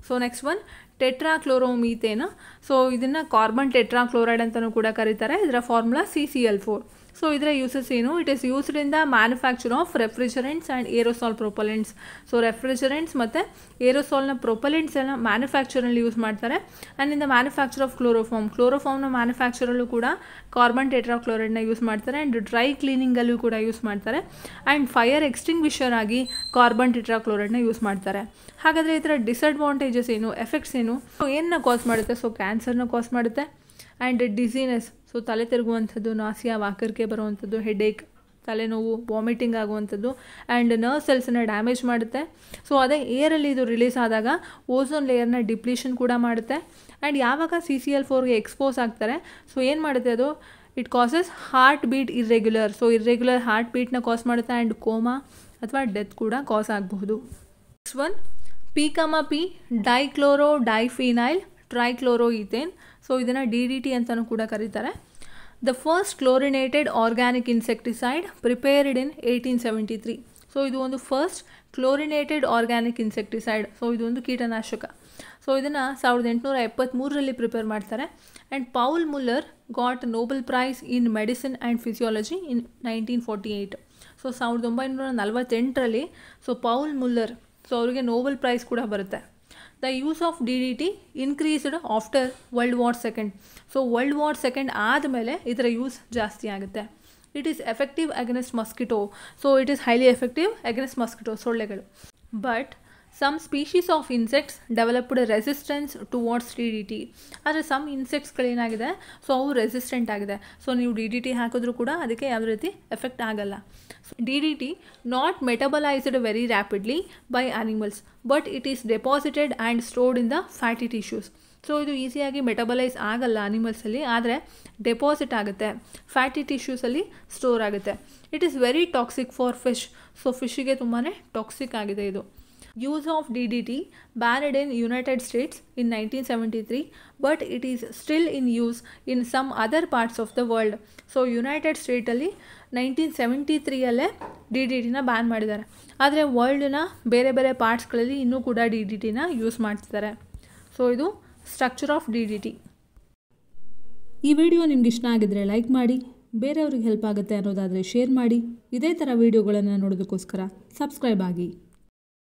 So next one tetrachloromethane. So ಇದನ್ನು ಕಾರ್ಬನ್ ಟೆಟ್ರಾಕ್ಲೋರೈಡ್ ಅಂತಲೂ ಕೂಡ ಕರೀತಾರೆ. ಇದರ ಫಾರ್ಮುಲಾ CCl4. ಸೊ ಇದರ ಯೂಸಸ್ ಏನು? It is used in the manufacture of refrigerants and aerosol propellants. So refrigerants ಮತ್ತು ಏರೋಸಾಲ್ನ propellants ಎಲ್ಲ ಮ್ಯಾನುಫ್ಯಾಕ್ಚರಲ್ಲಿ ಯೂಸ್ ಮಾಡ್ತಾರೆ. And in the manufacture of ಕ್ಲೋರೋಫಾರ್ಮ್ನ ಮ್ಯಾನುಫ್ಯಾಕ್ಚರಲ್ಲೂ ಕೂಡ ಕಾರ್ಬನ್ ಟೆಟ್ರಾಕ್ಲೋರೈಡ್ನ ಯೂಸ್ ಮಾಡ್ತಾರೆ. ಆ್ಯಂಡ್ ಡ್ರೈ ಕ್ಲೀನಿಂಗಲ್ಲೂ ಕೂಡ ಯೂಸ್ ಮಾಡ್ತಾರೆ. ಆ್ಯಂಡ್ ಫೈರ್ ಎಕ್ಸ್ಟಿಂಗ್ವಿಷರ್ ಆಗಿ ಕಾರ್ಬನ್ ಟೆಟ್ರಾಕ್ಲೋರೈಡ್ನ ಯೂಸ್ ಮಾಡ್ತಾರೆ. ಹಾಗಾದರೆ ಇದರ ಡಿಸಡ್ವಾಂಟೇಜಸ್ ಏನು, ಎಫೆಕ್ಟ್ಸ್ ಏನು? ಸೊ ಏನನ್ನ ಕಾಸ್ ಮಾಡುತ್ತೆ? ಸೊ ಕ್ಯಾನ್ಸರ್ನ ಕಾಸ್ ಮಾಡುತ್ತೆ. ಆ್ಯಂಡ್ ಡಿಸೀನೆಸ್, ಸೊ ತಲೆ ತಿರುಗುವಂಥದ್ದು, ನಾಸಿಯಾ, ವಾಕರಿಕೆ ಬರುವಂಥದ್ದು, ಹೆಡೇಕ್, ತಲೆನೋವು, ವಾಮಿಟಿಂಗ್ ಆಗುವಂಥದ್ದು ಆ್ಯಂಡ್ ನರ್ವ್ ಸೆಲ್ಸನ್ನು ಡ್ಯಾಮೇಜ್ ಮಾಡುತ್ತೆ. ಸೊ ಅದೇ ಏರಲ್ಲಿ ಇದು ರಿಲೀಸ್ ಆದಾಗ ಓಝೋನ್ ಲೇಯರ್ನ ಡಿಪ್ಲೀಷನ್ ಕೂಡ ಮಾಡುತ್ತೆ. ಆ್ಯಂಡ್ ಯಾವಾಗ CCl4ಗೆ ಎಕ್ಸ್ಪೋಸ್ ಆಗ್ತಾರೆ, ಸೊ ಏನು ಮಾಡುತ್ತೆ ಅದು, it causes heart beat irregular. So irregular heart ಬೀಟ್ನ ಕಾಸ್ ಮಾಡುತ್ತೆ ಆ್ಯಂಡ್ ಕೋಮಾ ಅಥವಾ ಡೆತ್ ಕೂಡ ಕಾಸ್ ಆಗಬಹುದು. Next one P, dichloro diphenyl trichloroethane. So ಇದನ್ನು DDT ಅಂತಲೂ ಕೂಡ ಕರೀತಾರೆ. The first chlorinated organic insecticide prepared in 1873. So ಇದು ಒಂದು first chlorinated organic insecticide. So ಇದು ಒಂದು ಕೀಟನಾಶಕ. ಸೊ ಇದನ್ನು 1873ರಲ್ಲಿ ಪ್ರಿಪೇರ್ ಮಾಡ್ತಾರೆ. And Paul Muller got Nobel prize in medicine and physiology in 1948. So 1948ರಲ್ಲಿ ಸೊ ಪೌಲ್ ಮುಲ್ಲರ್, ಸೊ ಅವರಿಗೆ ನೋಬೆಲ್ ಪ್ರೈಸ್ ಕೂಡ ಬರುತ್ತೆ. The use of DDT increased after world war second. So world war second ಆದಮೇಲೆ ಇದರ use ಜಾಸ್ತಿ ಆಗುತ್ತೆ. It is effective against mosquito. So it is highly effective against mosquito, ಸೊಳ್ಳೆಗಳು. But some species of insects developed resistance towards DDT. ಆದರೆ some ಇನ್ಸೆಕ್ಟ್ಸ್ಗಳೇನಾಗಿದೆ, so ಅವು resistant ಆಗಿದೆ. So ನೀವು DDT ಹಾಕಿದ್ರೂ ಕೂಡ ಅದಕ್ಕೆ ಯಾವುದೇ ರೀತಿ ಎಫೆಕ್ಟ್ ಆಗಲ್ಲ. DDT not metabolised very rapidly by animals, but it is deposited and stored in the fatty tissues. So ಇದು ಈಸಿಯಾಗಿ ಮೆಟಬಲೈಸ್ ಆಗಲ್ಲ ಅನಿಮಲ್ಸಲ್ಲಿ, ಆದರೆ ಡೆಪಾಸಿಟ್ ಆಗುತ್ತೆ, ಫ್ಯಾಟಿ ಟಿಶ್ಯೂಸಲ್ಲಿ ಸ್ಟೋರ್ ಆಗುತ್ತೆ. It is very toxic for fish. So ಫಿಶ್ಗೆ ತುಂಬಾ ಟಾಕ್ಸಿಕ್ ಆಗಿದೆ ಇದು. Use of DDT banned in United States in 1973, but it is still in use in some other parts of the world. So United ಸ್ಟೇಟಲ್ಲಿ 1973ಯಲ್ಲೇ DDTನ ban ಮಾಡಿದ್ದಾರೆ. ಆದರೆ ವರ್ಲ್ಡ್ನ ಬೇರೆ ಬೇರೆ ಪಾರ್ಟ್ಸ್ಗಳಲ್ಲಿ ಇನ್ನೂ ಕೂಡ DDTನ ಯೂಸ್ ಮಾಡ್ತಿದ್ದಾರೆ. ಸೊ ಇದು ಸ್ಟ್ರಕ್ಚರ್ ಆಫ್ DDT. ಈ ವಿಡಿಯೋ ನಿಮ್ಗೆ ಇಷ್ಟ ಆಗಿದ್ರೆ ಲೈಕ್ ಮಾಡಿ, ಬೇರೆಯವ್ರಿಗೆ ಹೆಲ್ಪ್ ಆಗುತ್ತೆ ಅನ್ನೋದಾದರೆ ಶೇರ್ ಮಾಡಿ. ಇದೇ ಥರ ವಿಡಿಯೋಗಳನ್ನು ನೋಡೋದಕ್ಕೋಸ್ಕರ ಸಬ್ಸ್ಕ್ರೈಬ್ ಆಗಿ.